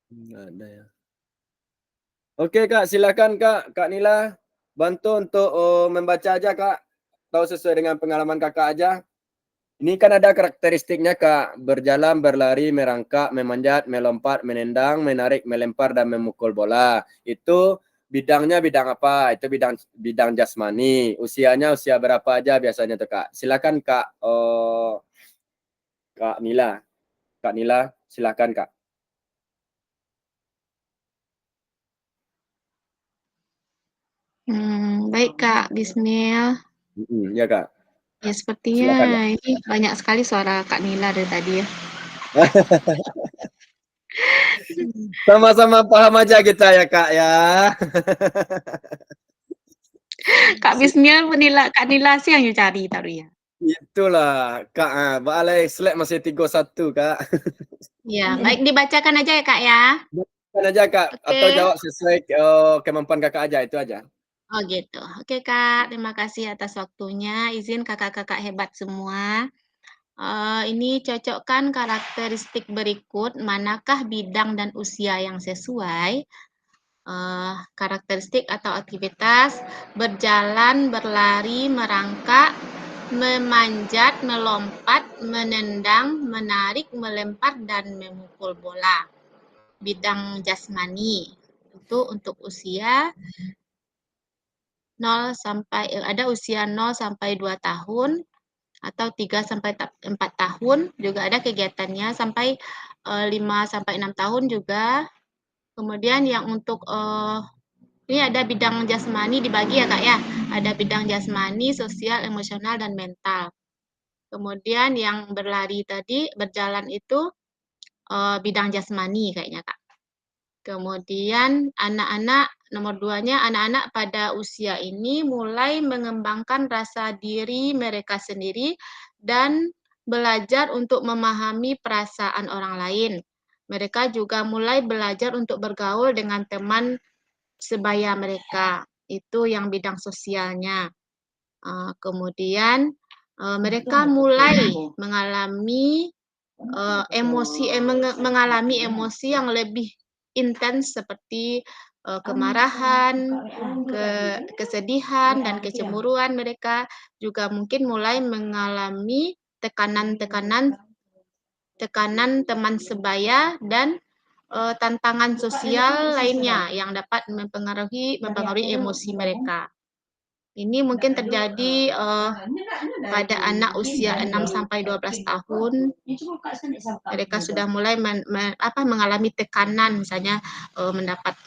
Speaker 1: Nggak ada ya. Oke, Kak, silakan, Kak. Kak Nila, bantu untuk membaca aja, Kak. Tahu sesuai dengan pengalaman kakak aja. Ini kan ada karakteristiknya, Kak. Berjalan, berlari, merangkak, memanjat, melompat, menendang, menarik, melempar, dan memukul bola. Itu bidangnya bidang apa? Itu bidang jasmani. Usianya usia berapa aja biasanya tuh, Kak? Silakan, Kak. Kak Nila. Kak Nila, silakan, Kak.
Speaker 2: Baik Kak, Bismil.
Speaker 1: Ya, Kak.
Speaker 2: Ya sepertinya
Speaker 1: Silakan, Kak.
Speaker 2: ini banyak sekali suara Kak Nila dari tadi ya.
Speaker 1: Sama-sama paham aja kita ya, Kak ya.
Speaker 2: Kak Bismil menilai Kak Nila sih yang you cari taruh ya.
Speaker 1: Itulah, Kak. Balai selek masih 3-1, Kak.
Speaker 2: Ya, baik dibacakan aja ya Kak ya.
Speaker 1: Bacakan aja, Kak.
Speaker 2: Oke.
Speaker 1: Atau jawab sesuai kemampuan kakak aja, itu aja.
Speaker 2: Oh gitu. Oke Kak, terima kasih atas waktunya. Izin kakak-kakak hebat semua. Ini cocokkan karakteristik berikut, manakah bidang dan usia yang sesuai. Karakteristik atau aktivitas: berjalan, berlari, merangkak, memanjat, melompat, menendang, menarik, melempar, dan memukul bola. Bidang jasmani itu untuk usia 0 sampai ada usia 0 sampai 2 tahun atau 3 sampai 4 tahun, juga ada kegiatannya sampai 5 sampai 6 tahun juga. Kemudian yang untuk ini ada bidang jasmani dibagi ya Kak ya. Ada bidang jasmani, sosial, emosional, dan mental. Kemudian yang berlari tadi, berjalan itu bidang jasmani kayaknya Kak. Kemudian anak-anak, nomor 2-nya, anak-anak pada usia ini mulai mengembangkan rasa diri mereka sendiri dan belajar untuk memahami perasaan orang lain. Mereka juga mulai belajar untuk bergaul dengan teman sebaya mereka. Itu yang bidang sosialnya. Kemudian mereka mulai mengalami mengalami emosi yang lebih intens seperti kemarahan, kesedihan, dan kecemburuan. Mereka juga mungkin mulai mengalami tekanan teman sebaya dan tantangan sosial lainnya yang dapat mempengaruhi emosi mereka. Ini mungkin terjadi pada anak usia 6 sampai 12 tahun. Mereka sudah mulai mengalami tekanan, misalnya mendapat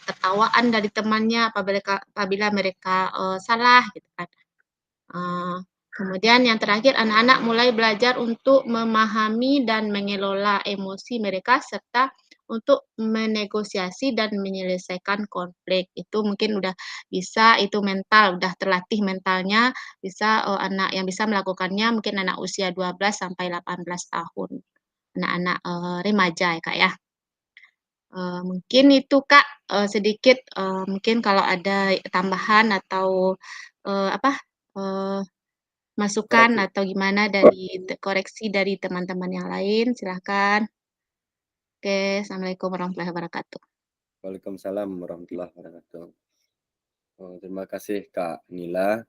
Speaker 2: tertawaan dari temannya apabila mereka salah gitu kan. Kemudian yang terakhir, anak-anak mulai belajar untuk memahami dan mengelola emosi mereka serta untuk menegosiasi dan menyelesaikan konflik. Itu mungkin udah bisa, itu mental, udah terlatih mentalnya, bisa anak yang bisa melakukannya mungkin anak usia 12 sampai 18 tahun. Anak-anak remaja ya Kak ya. Mungkin itu Kak sedikit mungkin kalau ada tambahan atau masukan atau gimana dari koreksi dari teman-teman yang lain, silahkan. Oke, Assalamualaikum warahmatullahi wabarakatuh.
Speaker 1: Waalaikumsalam warahmatullahi wabarakatuh. Terima kasih Kak Nila.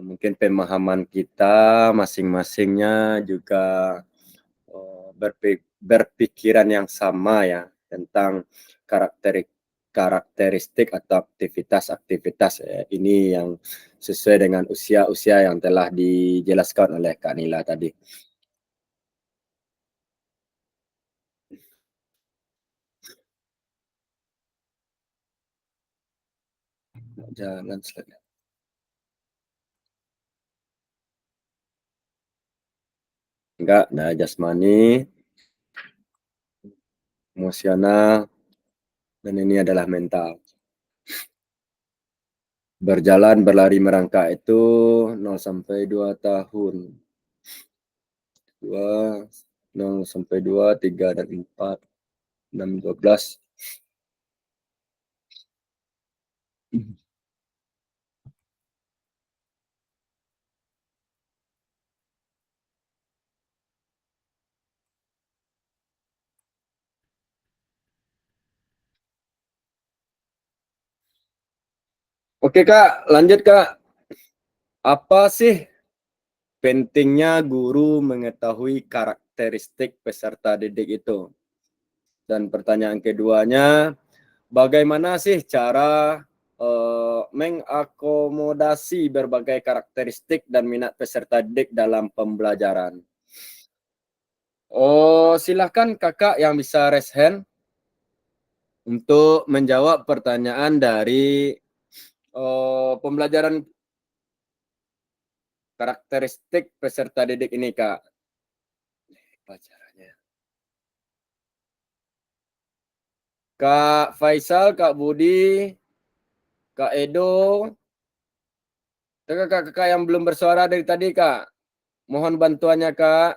Speaker 1: Mungkin pemahaman kita masing-masingnya juga berpikiran yang sama ya. tentang karakteristik atau aktivitas-aktivitas ini yang sesuai dengan usia-usia yang telah dijelaskan oleh Kak Nila tadi. Jangan slide. Enggak, nah jasmani, emosional, dan ini adalah mental. Berjalan, berlari, merangkak itu 0 sampai 2 tahun. 0 sampai 2, 3 dan 4, 6, 12. Oke Kak, lanjut Kak. Apa sih pentingnya guru mengetahui karakteristik peserta didik itu? Dan pertanyaan keduanya, bagaimana sih cara mengakomodasi berbagai karakteristik dan minat peserta didik dalam pembelajaran? Oh, silakan Kakak yang bisa raise hand untuk menjawab pertanyaan dari pembelajaran karakteristik peserta didik ini, Kak. Caranya. Kak Faisal, Kak Budi, Kak Edo, kakak-kakak yang belum bersuara dari tadi, Kak. Mohon bantuannya, Kak.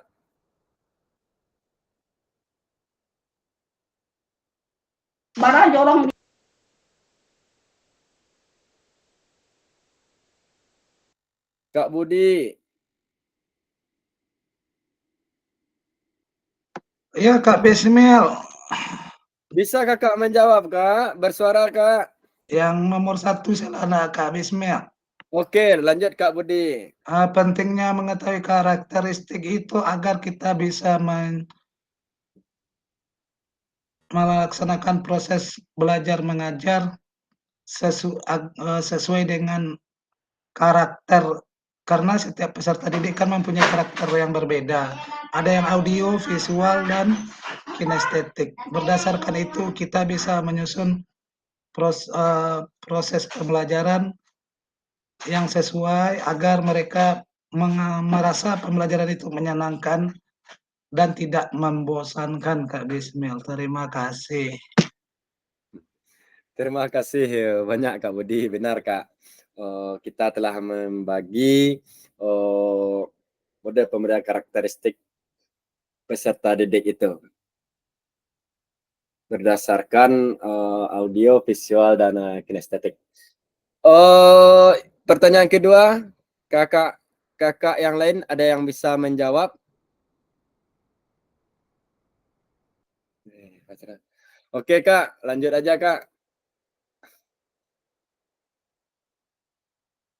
Speaker 6: Mana aja orang
Speaker 1: Kak Budi.
Speaker 10: Iya Kak Bismil.
Speaker 1: Bisa Kakak menjawab, Kak? Bersuara, Kak.
Speaker 10: Yang nomor 1 silahkan Kak Bismil.
Speaker 1: Oke, lanjut Kak Budi.
Speaker 10: Pentingnya mengetahui karakteristik itu agar kita bisa melaksanakan proses belajar mengajar sesuai dengan karakter, karena setiap peserta didik kan mempunyai karakter yang berbeda. Ada yang audio, visual, dan kinestetik. Berdasarkan itu kita bisa menyusun proses pembelajaran yang sesuai agar mereka merasa pembelajaran itu menyenangkan dan tidak membosankan, Kak Bismil. Terima kasih.
Speaker 1: Terima kasih banyak Kak Budi. Benar Kak, kita telah membagi model pemberian karakteristik peserta didik itu berdasarkan audio, visual, dan kinestetik. Pertanyaan kedua, kakak yang lain ada yang bisa menjawab? Oke Kak, lanjut aja Kak.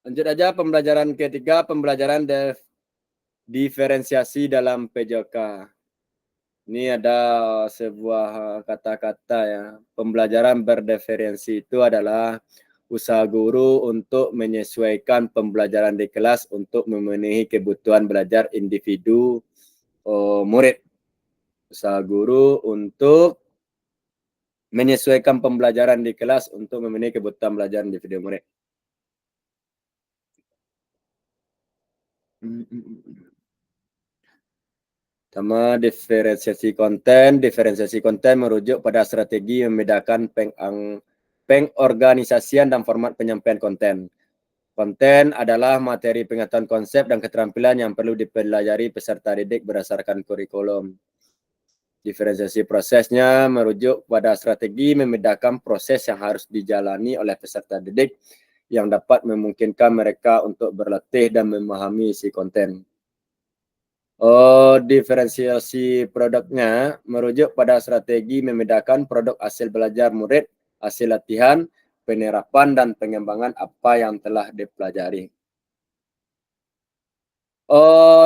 Speaker 1: Lanjut aja pembelajaran ketiga, pembelajaran diferensiasi dalam PJOK. Ini ada sebuah kata-kata ya. Pembelajaran berdiferensi itu adalah usaha guru untuk menyesuaikan pembelajaran di kelas untuk memenuhi kebutuhan belajar individu murid. Usaha guru untuk menyesuaikan pembelajaran di kelas untuk memenuhi kebutuhan belajar individu murid. Pertama, diferensiasi konten. Diferensiasi konten merujuk pada strategi membedakan pengorganisasian dan format penyampaian konten. Konten adalah materi pengetahuan konsep dan keterampilan yang perlu dipelajari peserta didik berdasarkan kurikulum. Diferensiasi prosesnya merujuk pada strategi membedakan proses yang harus dijalani oleh peserta didik yang dapat memungkinkan mereka untuk berlatih dan memahami isi konten. Diferensiasi produknya merujuk pada strategi membedakan produk hasil belajar murid, hasil latihan, penerapan, dan pengembangan apa yang telah dipelajari.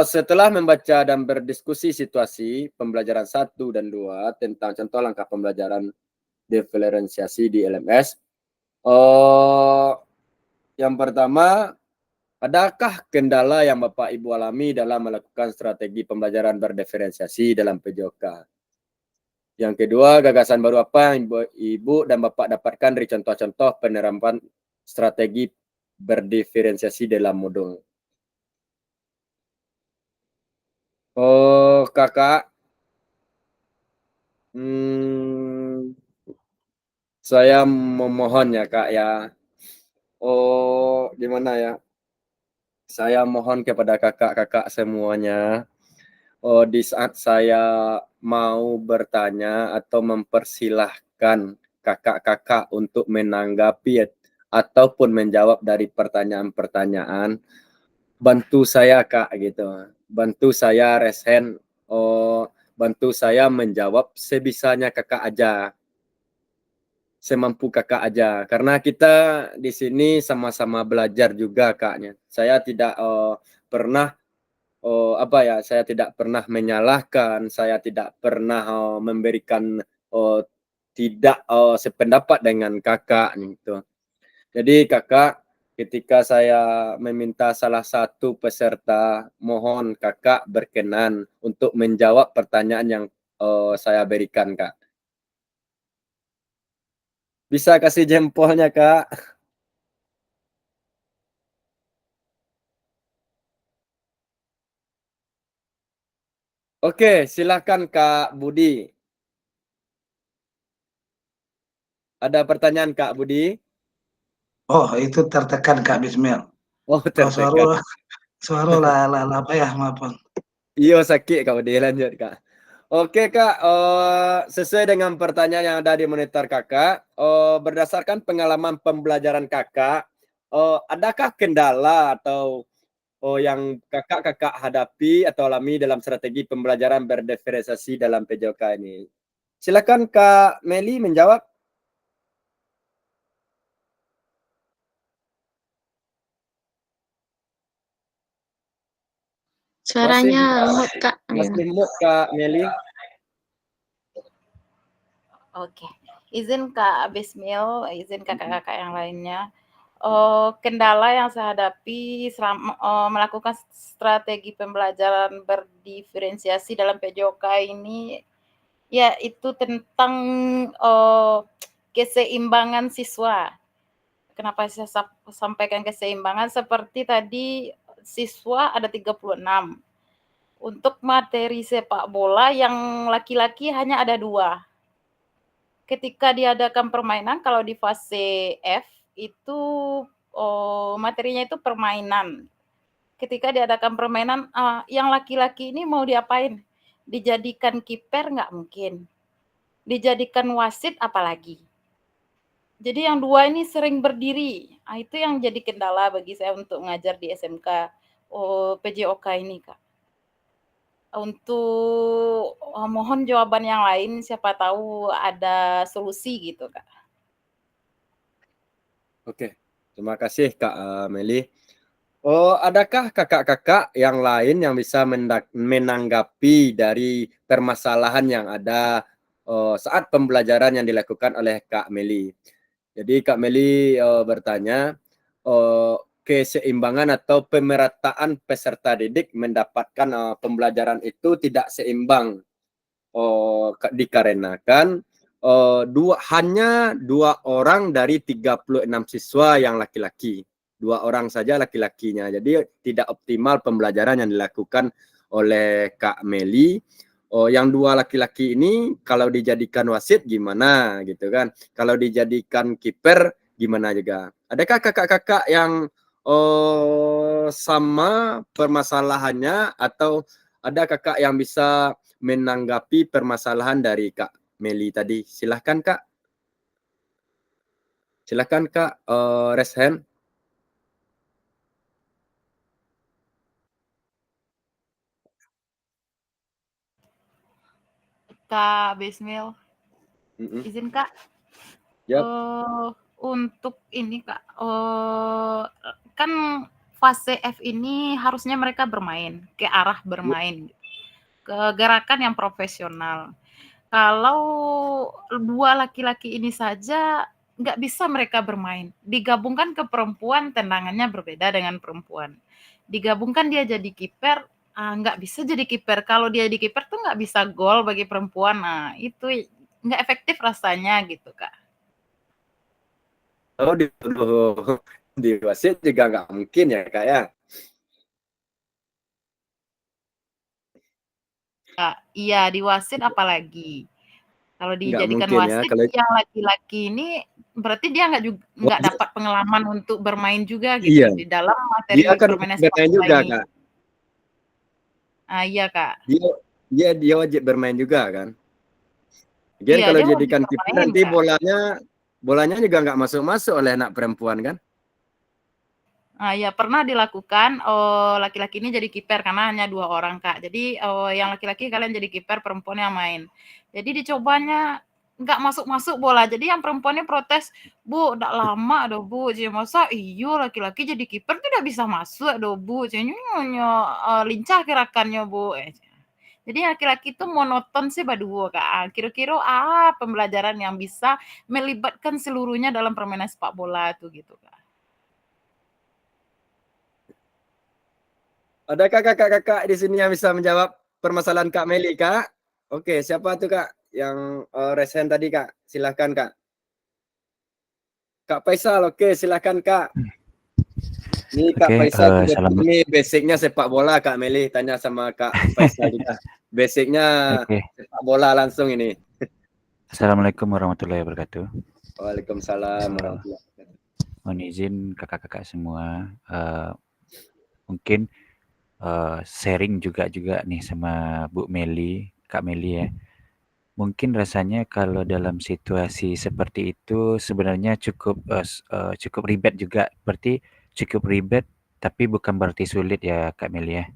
Speaker 1: Setelah membaca dan berdiskusi situasi pembelajaran 1 dan 2 tentang contoh langkah pembelajaran diferensiasi di LMS, yang pertama, adakah kendala yang Bapak Ibu alami dalam melakukan strategi pembelajaran berdiferensiasi dalam PJOK? Yang kedua, gagasan baru apa yang Ibu dan Bapak dapatkan dari contoh-contoh penerapan strategi berdiferensiasi dalam modul? Kakak, saya memohon ya Kak ya. Gimana ya? Saya mohon kepada kakak-kakak semuanya, di saat saya mau bertanya atau mempersilahkan kakak-kakak untuk menanggapi ataupun menjawab dari pertanyaan-pertanyaan, bantu saya Kak gitu. Bantu saya raise hand, bantu saya menjawab sebisanya kakak aja. Semampu kakak aja. Karena kita di sini sama-sama belajar juga Kaknya. Saya tidak pernah saya tidak pernah menyalahkan, saya tidak pernah memberikan tidak sependapat dengan kakak gitu. Jadi kakak, ketika saya meminta salah satu peserta, mohon kakak berkenan untuk menjawab pertanyaan yang saya berikan Kak. Bisa kasih jempolnya Kak. Oke, silakan Kak Budi. Ada pertanyaan Kak Budi?
Speaker 10: Oh, itu tertekan Kak Bismil.
Speaker 1: Oh, tertekan.
Speaker 10: Suara lah apa ya, maaf.
Speaker 1: Iya sakit Kak Budi, lanjut Kak. Oke Kak, sesuai dengan pertanyaan yang ada di monitor Kakak, berdasarkan pengalaman pembelajaran Kakak, adakah kendala atau yang kakak hadapi atau alami dalam strategi pembelajaran berdiferensiasi dalam PJOK ini? Silakan Kak Meli menjawab.
Speaker 2: Suaranya lemot Kak.
Speaker 1: Masih mute Kak Meli.
Speaker 11: Oke, izin Kak Bismil, izin kakak-kakak yang lainnya. Kendala yang saya hadapi selama melakukan strategi pembelajaran berdiferensiasi dalam PJOK ini, yaitu tentang keseimbangan siswa. Kenapa saya sampaikan keseimbangan? Seperti tadi siswa ada 36. Untuk materi sepak bola yang laki-laki hanya ada 2. Ketika diadakan permainan, kalau di fase F itu materinya itu permainan. Ketika diadakan permainan, yang laki-laki ini mau diapain? Dijadikan kiper nggak mungkin. Dijadikan wasit apalagi. Jadi yang 2 ini sering berdiri. Itu yang jadi kendala bagi saya untuk ngajar di SMK PJOK ini Kak. Untuk mohon jawaban yang lain, siapa tahu ada solusi gitu Kak.
Speaker 1: Oke, terima kasih Kak Meli. Adakah kakak-kakak yang lain yang bisa menanggapi dari permasalahan yang ada saat pembelajaran yang dilakukan oleh Kak Meli? Jadi Kak Meli bertanya, keseimbangan atau pemerataan peserta didik mendapatkan pembelajaran itu tidak seimbang dikarenakan hanya 2 orang dari 36 siswa yang laki-laki. 2 orang saja laki-lakinya. Jadi tidak optimal pembelajaran yang dilakukan oleh Kak Meli. Yang 2 laki-laki ini kalau dijadikan wasit gimana gitu kan. Kalau dijadikan kiper gimana juga. Adakah kakak-kakak yang sama permasalahannya atau ada kakak yang bisa menanggapi permasalahan dari Kak Meli tadi? Silahkan Kak. Silahkan Kak, raise hand.
Speaker 11: Kak Bismil, izin Kak.
Speaker 1: Yep.
Speaker 11: Untuk ini Kak, kan fase F ini harusnya mereka bermain, ke arah bermain, ke gerakan yang profesional. Kalau 2 laki-laki ini saja nggak bisa mereka bermain. Digabungkan ke perempuan, tendangannya berbeda dengan perempuan. Digabungkan dia jadi kiper, nggak bisa jadi kiper. Kalau dia jadi kiper tuh nggak bisa gol bagi perempuan. Nah, itu nggak efektif rasanya gitu, Kak.
Speaker 1: Oh, dituduh di wasit juga nggak mungkin ya Kak ya?
Speaker 11: Iya, di wasit apalagi. Kalau
Speaker 1: Nggak
Speaker 11: dijadikan
Speaker 1: mungkin ya
Speaker 11: wasit
Speaker 1: kalau
Speaker 11: yang laki-laki ini berarti dia nggak
Speaker 1: wasit,
Speaker 11: dapat pengalaman untuk bermain juga
Speaker 1: iya,
Speaker 11: gitu di dalam
Speaker 1: dia
Speaker 11: materi
Speaker 1: kan
Speaker 11: permainan sepak
Speaker 1: bermain
Speaker 11: bola
Speaker 1: juga
Speaker 11: ini.
Speaker 1: Kak.
Speaker 11: Iya, Kak.
Speaker 1: Dia wajib bermain juga kan. Jadi
Speaker 11: Iya,
Speaker 1: kalau
Speaker 11: dia wajib
Speaker 1: jadikan kiper
Speaker 11: bermain,
Speaker 1: nanti
Speaker 11: Kak.
Speaker 1: bolanya juga nggak masuk-masuk oleh anak perempuan kan?
Speaker 11: Iya pernah dilakukan, laki-laki ini jadi kiper karena hanya 2 orang, Kak. Jadi, yang laki-laki kalian jadi kiper, perempuan yang main. Jadi dicobanya nggak masuk-masuk bola, jadi yang perempuannya protes, "Bu, ndak lama doh, Bu." Cie, "Masa iyo laki-laki jadi kiper tidak bisa masuk doh, Bu?" Cie, "Nyonya, lincah gerakannya, Bu." Jadi laki-laki itu monoton sih baduo, Kak. Kira-kira pembelajaran yang bisa melibatkan seluruhnya dalam permainan sepak bola tuh gitu, Kak.
Speaker 1: Adakah kakak-kakak di sini yang bisa menjawab permasalahan Kak Meli, Kak? Oke, siapa tuh Kak yang raise hand tadi, Kak? Silahkan Kak. Kak Faisal, oke silahkan Kak. Ini Kak
Speaker 7: Oke,
Speaker 1: Faisal
Speaker 7: salam.
Speaker 1: ini basicnya sepak bola Kak Meli, tanya sama Kak Faisal juga. Basicnya
Speaker 7: Oke.
Speaker 1: sepak bola langsung ini.
Speaker 7: Assalamualaikum warahmatullahi wabarakatuh.
Speaker 1: Waalaikumsalam warahmatullahi wabarakatuh.
Speaker 7: Mohon izin kakak-kakak semua, mungkin sharing juga nih sama Bu Meli, Kak Meli ya. Mungkin rasanya kalau dalam situasi seperti itu sebenarnya cukup ribet juga. Berarti cukup ribet tapi bukan berarti sulit ya Kak Meli ya.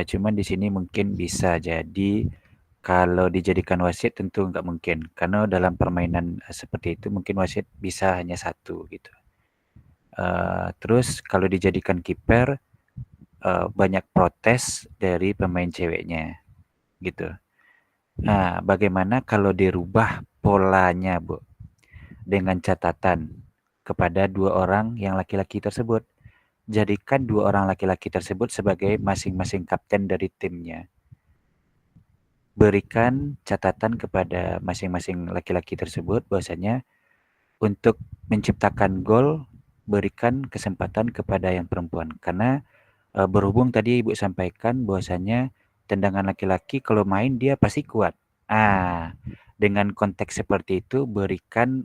Speaker 7: Cuman di sini mungkin bisa jadi kalau dijadikan wasit tentu nggak mungkin. Karena dalam permainan seperti itu mungkin wasit bisa hanya 1 gitu. Terus kalau dijadikan kiper banyak protes dari pemain ceweknya gitu. Nah, bagaimana kalau dirubah polanya, Bu? Dengan catatan kepada 2 orang yang laki-laki tersebut. Jadikan 2 orang laki-laki tersebut sebagai masing-masing kapten dari timnya. Berikan catatan kepada masing-masing laki-laki tersebut bahwasanya untuk menciptakan gol berikan kesempatan kepada yang perempuan. Karena berhubung tadi Ibu sampaikan bahwasanya tendangan laki-laki kalau main dia pasti kuat. Dengan konteks seperti itu berikan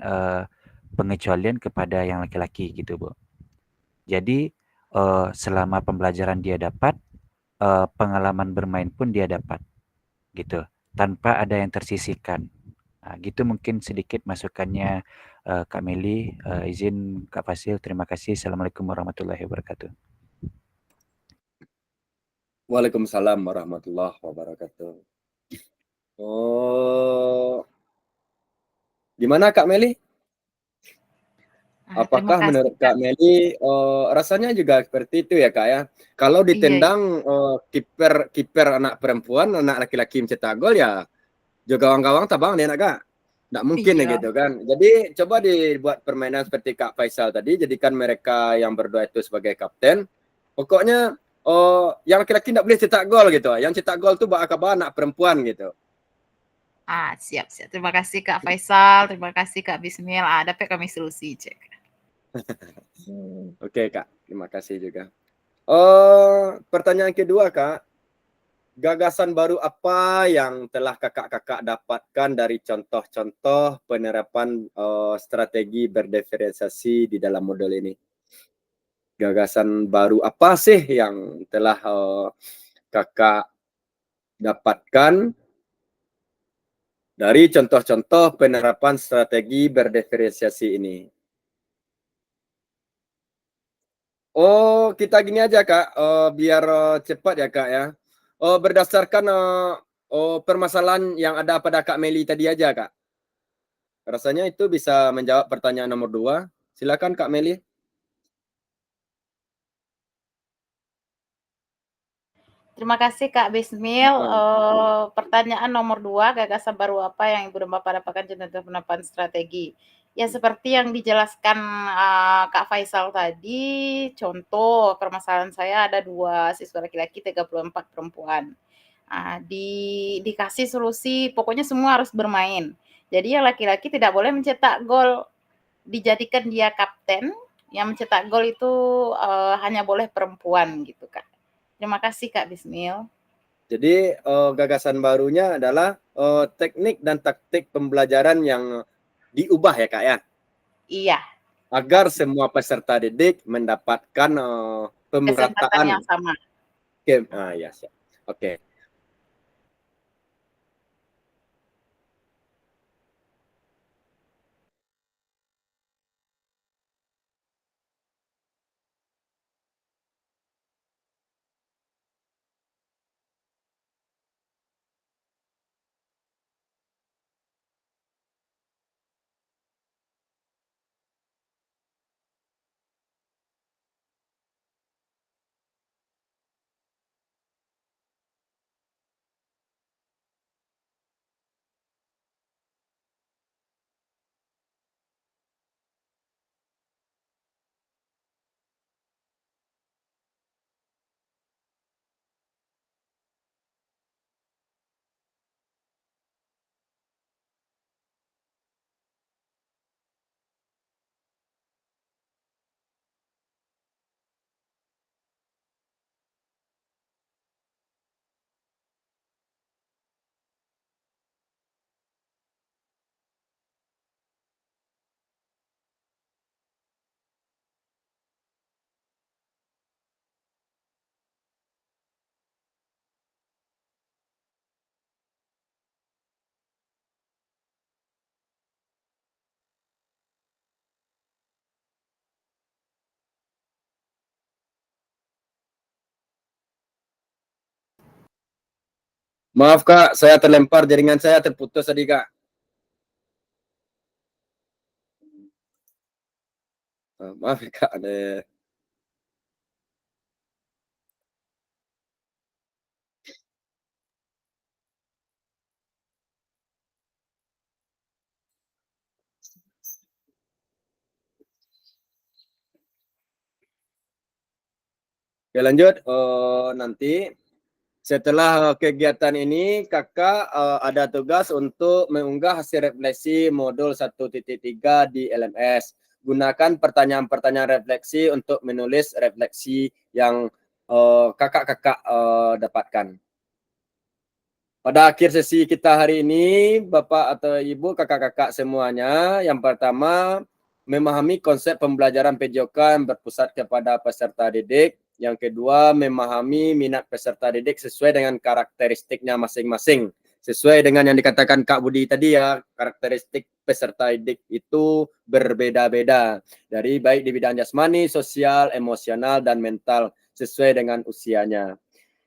Speaker 7: pengecualian kepada yang laki-laki gitu, Bu. Jadi selama pembelajaran dia dapat, pengalaman bermain pun dia dapat gitu, tanpa ada yang tersisihkan. Gitu mungkin sedikit masukannya Kak Meli, izin Kak Fasil, terima kasih. Assalamualaikum warahmatullahi wabarakatuh.
Speaker 1: Waalaikumsalam warahmatullahi wabarakatuh. Oh, gimana Kak Meli? Apakah menurut Kak Meli rasanya juga seperti itu ya Kak ya? Kalau ditendang kiper anak perempuan, anak laki-laki mencetak gol ya juga gawang-gawang tabang dia nak Kak. Nggak mungkin ya gitu kan. Jadi coba dibuat permainan seperti Kak Faisal tadi, jadikan mereka yang berdua itu sebagai kapten. Pokoknya yang laki-laki nggak boleh cetak gol gitu. Yang cetak gol tuh bakal anak perempuan gitu.
Speaker 11: Siap. Terima kasih Kak Faisal, terima kasih Kak Bismil. Dapat kami solusi, cek.
Speaker 1: Oke Kak, terima kasih juga. Pertanyaan kedua Kak, gagasan baru apa yang telah kakak-kakak dapatkan dari contoh-contoh penerapan strategi berdiferensiasi di dalam modul ini? Gagasan baru apa sih yang telah kakak dapatkan dari contoh-contoh penerapan strategi berdiferensiasi ini? Oh, kita gini aja Kak, biar cepat ya Kak ya. Berdasarkan permasalahan yang ada pada Kak Meli tadi aja Kak. Rasanya itu bisa menjawab pertanyaan nomor 2. Silakan Kak Meli.
Speaker 11: Terima kasih Kak Bismil. Pertanyaan nomor 2, gagasan baru apa yang Ibu dan Bapak dapatkan dari penerapan strategi? Ya seperti yang dijelaskan Kak Faisal tadi, contoh permasalahan saya ada 2 siswa laki-laki, 34 perempuan. Dikasih solusi, pokoknya semua harus bermain. Jadi yang laki-laki tidak boleh mencetak gol, dijadikan dia kapten, yang mencetak gol itu hanya boleh perempuan gitu Kak. Terima kasih Kak Bismil.
Speaker 1: Jadi gagasan barunya adalah teknik dan taktik pembelajaran yang diubah ya Kak ya?
Speaker 11: Iya.
Speaker 1: Agar semua peserta didik mendapatkan
Speaker 11: Kesempatan yang
Speaker 1: pemerataan
Speaker 11: sama.
Speaker 1: game. Ya siap. Oke. Maaf Kak, saya terlempar, jaringan saya terputus tadi Kak. Maaf ya Kak, Oke lanjut, nanti setelah kegiatan ini kakak ada tugas untuk mengunggah hasil refleksi modul 1.3 di LMS. Gunakan pertanyaan-pertanyaan refleksi untuk menulis refleksi yang kakak-kakak dapatkan. Pada akhir sesi kita hari ini, Bapak atau Ibu, kakak-kakak semuanya, yang pertama memahami konsep pembelajaran PJOK yang berpusat kepada peserta didik. Yang kedua, memahami minat peserta didik sesuai dengan karakteristiknya masing-masing. Sesuai dengan yang dikatakan Kak Budi tadi ya, karakteristik peserta didik itu berbeda-beda. Dari baik di bidang jasmani, sosial, emosional, dan mental sesuai dengan usianya.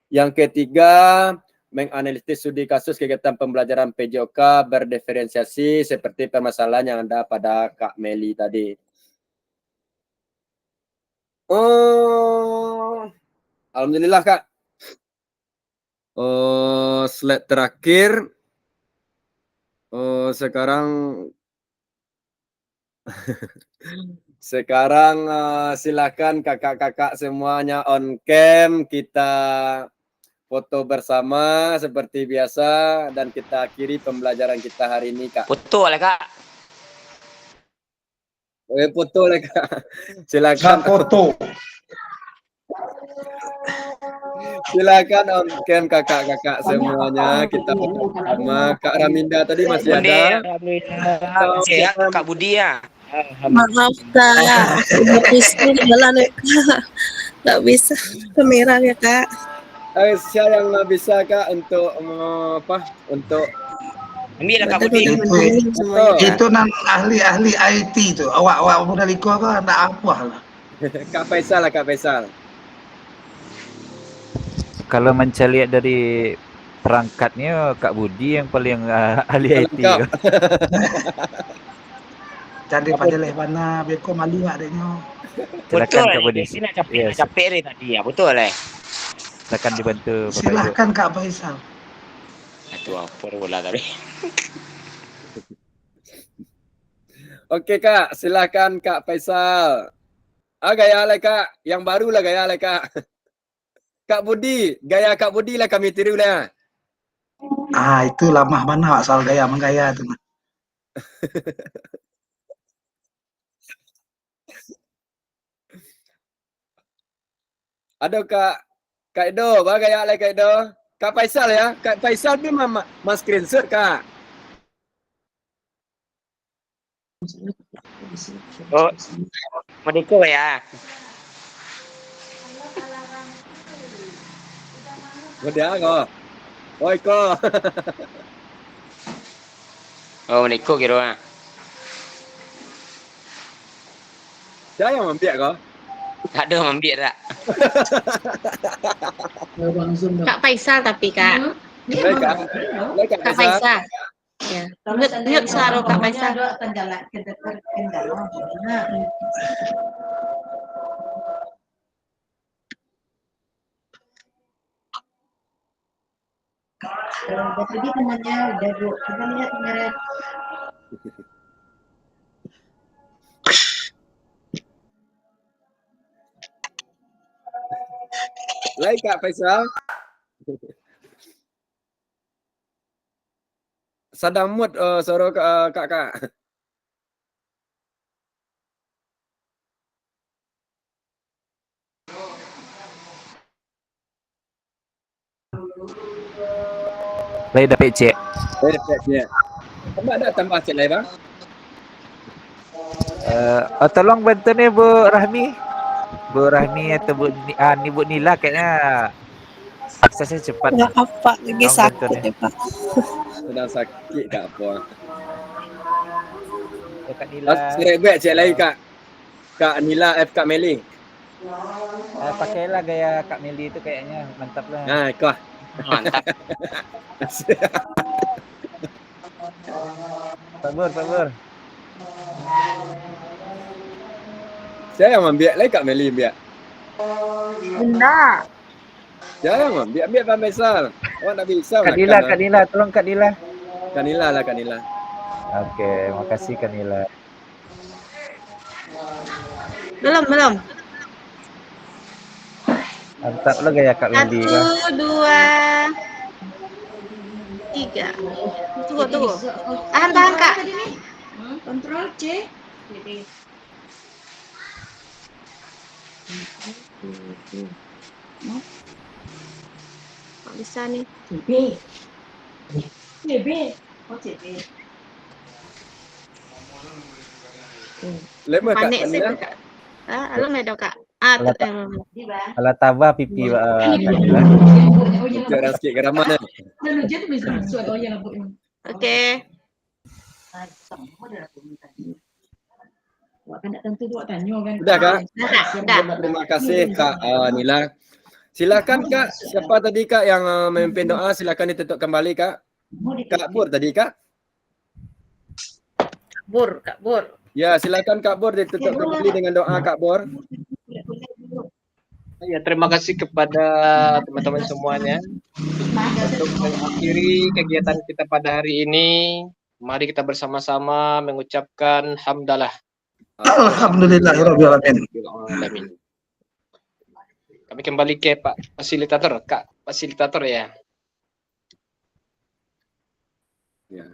Speaker 1: Yang ketiga, menganalisis studi kasus kegiatan pembelajaran PJOK berdiferensiasi seperti permasalahan yang ada pada Kak Meli tadi. Alhamdulillah Kak. Slide terakhir. Sekarang silakan kakak-kakak semuanya on cam, kita foto bersama seperti biasa dan kita akhiri pembelajaran kita hari ini Kak.
Speaker 5: Foto lah Kak.
Speaker 1: Foto lah Kak. Silakan
Speaker 10: foto.
Speaker 1: Silakan on cam kakak-kakak semuanya, kita foto bersama. Kak Raminda tadi masih ada.
Speaker 5: Masih ya Kak Budi ya.
Speaker 12: Maaf Kak, istri jalan ya Kak, nggak bisa kamera ya Kak.
Speaker 1: Siapa yang nggak bisa Kak untuk untuk
Speaker 5: ambil Kak Budi.
Speaker 10: Itu nan ahli IT itu. Awak modal iko kan enggak apa lah.
Speaker 1: Kak Faisal lah Kak Faisal.
Speaker 7: Kalau mencari dari perangkatnya Kak Budi yang paling ahli IT.
Speaker 10: Jadi pada mana beko malu adanya.
Speaker 5: Betul Kak Budi. Sini capek ni tadi ya, betul
Speaker 7: Silakan dibantu Bapak Ibu.
Speaker 10: Silahkan Kak Faisal.
Speaker 5: Itu apa bola tadi?
Speaker 1: Oke Kak, silakan Kak Faisal. Gaya lah Kak, yang baru lah gaya lah Kak. Kak Budi, gaya Kak Budi lah kami tiru lah.
Speaker 10: Itu lama mana asal gaya menggaya tuh.
Speaker 1: Aduh Kak Edo, gaya lah Kak Edo. Kak Faisal ya, Kak Faisal ni mas screenshot Kak.
Speaker 5: Oh, Modiko ya.
Speaker 1: Udah kok. Oi kok.
Speaker 5: Oh, Modiko kira.
Speaker 1: Saya yang membiak kok.
Speaker 5: Ada membiak tak?
Speaker 2: Kak Faisal tapi Kak. Kak Faisal. Ya. Mute suara Kak Faisal.
Speaker 9: Udah pergi temannya, udah Bu. Kita lihat kemarin.
Speaker 1: Like Kak Faisal. Sadang mood suara Kak.
Speaker 7: Lai dapat cek.
Speaker 1: Tambah ada tambah cek lain bang?
Speaker 7: Tolong bantu nih Bu Rahmi. Bu Rahmi atau Bu Nila kayaknya aksesnya cepat.
Speaker 12: Nggak apa, lagi
Speaker 7: Tolong
Speaker 12: sakit
Speaker 7: bantu nih.
Speaker 12: ya Pak.
Speaker 1: Sedang sakit tak apa.
Speaker 7: Kak Nila.
Speaker 1: Serebek cek lain Kak Nila Kak Meli.
Speaker 7: Pakailah gaya Kak Meli itu kayaknya mantap lah.
Speaker 1: Nah, kau.
Speaker 5: Mantap.
Speaker 7: Sabar.
Speaker 1: Saya yang membiak lain Kak Meli biak.
Speaker 9: Bunda.
Speaker 1: Saya yang membiak Pak Faisal. Awak tak bisa.
Speaker 7: Kak Nila, tolong Kak Nila.
Speaker 1: Kak Nila lah Kak Nila.
Speaker 7: Oke, makasih Kak Nila.
Speaker 2: Belum.
Speaker 7: Mantap lah gaya Kak Meli.
Speaker 2: 1, 2, 3. Tunggu. Tahan Kak.
Speaker 6: Kontrol C.
Speaker 2: Kok bisa nih?
Speaker 6: CB. Oh CB.
Speaker 1: Lemah Kak
Speaker 2: Panik
Speaker 1: Nila.
Speaker 2: sih Kak. Halo medo Kak.
Speaker 7: Kalau tabah pipi Kak Nila.
Speaker 1: Jangan sikit geraman ya.
Speaker 2: Oke.
Speaker 1: Udah Kak.
Speaker 2: Udah.
Speaker 1: Terima kasih Kak Nila. Silakan Kak. Siapa tadi Kak yang memimpin doa? Silakan ditutup kembali Kak. Kak Bur tadi Kak.
Speaker 11: Kak Bur.
Speaker 1: Ya, silakan Kak Bor ditutup kembali dengan doa Kak Bor.
Speaker 3: Ya, terima kasih kepada teman-teman semuanya untuk mengakhiri kegiatan kita pada hari ini. Mari kita bersama-sama mengucapkan hamdalah.
Speaker 10: Alhamdulillahirrahmanirrahim.
Speaker 3: Kami kembali ke Pak Fasilitator, Kak Fasilitator ya.
Speaker 1: Ya.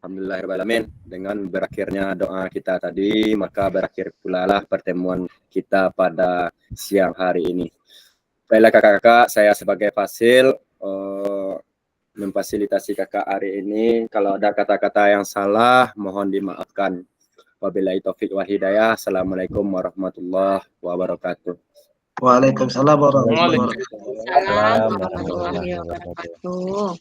Speaker 1: Alhamdulillahirrahmanirrahim. Dengan berakhirnya doa kita tadi, maka berakhir pula lah pertemuan kita pada siang hari ini. Baiklah kakak-kakak, saya sebagai Fasil memfasilitasi kakak hari ini. Kalau ada kata-kata yang salah, mohon dimaafkan. Wabillahi taufiq wal hidayah. Assalamualaikum warahmatullahi wabarakatuh.
Speaker 10: Waalaikumsalam warahmatullahi wabarakatuh.
Speaker 2: Waalaikumsalam warahmatullahi wabarakatuh.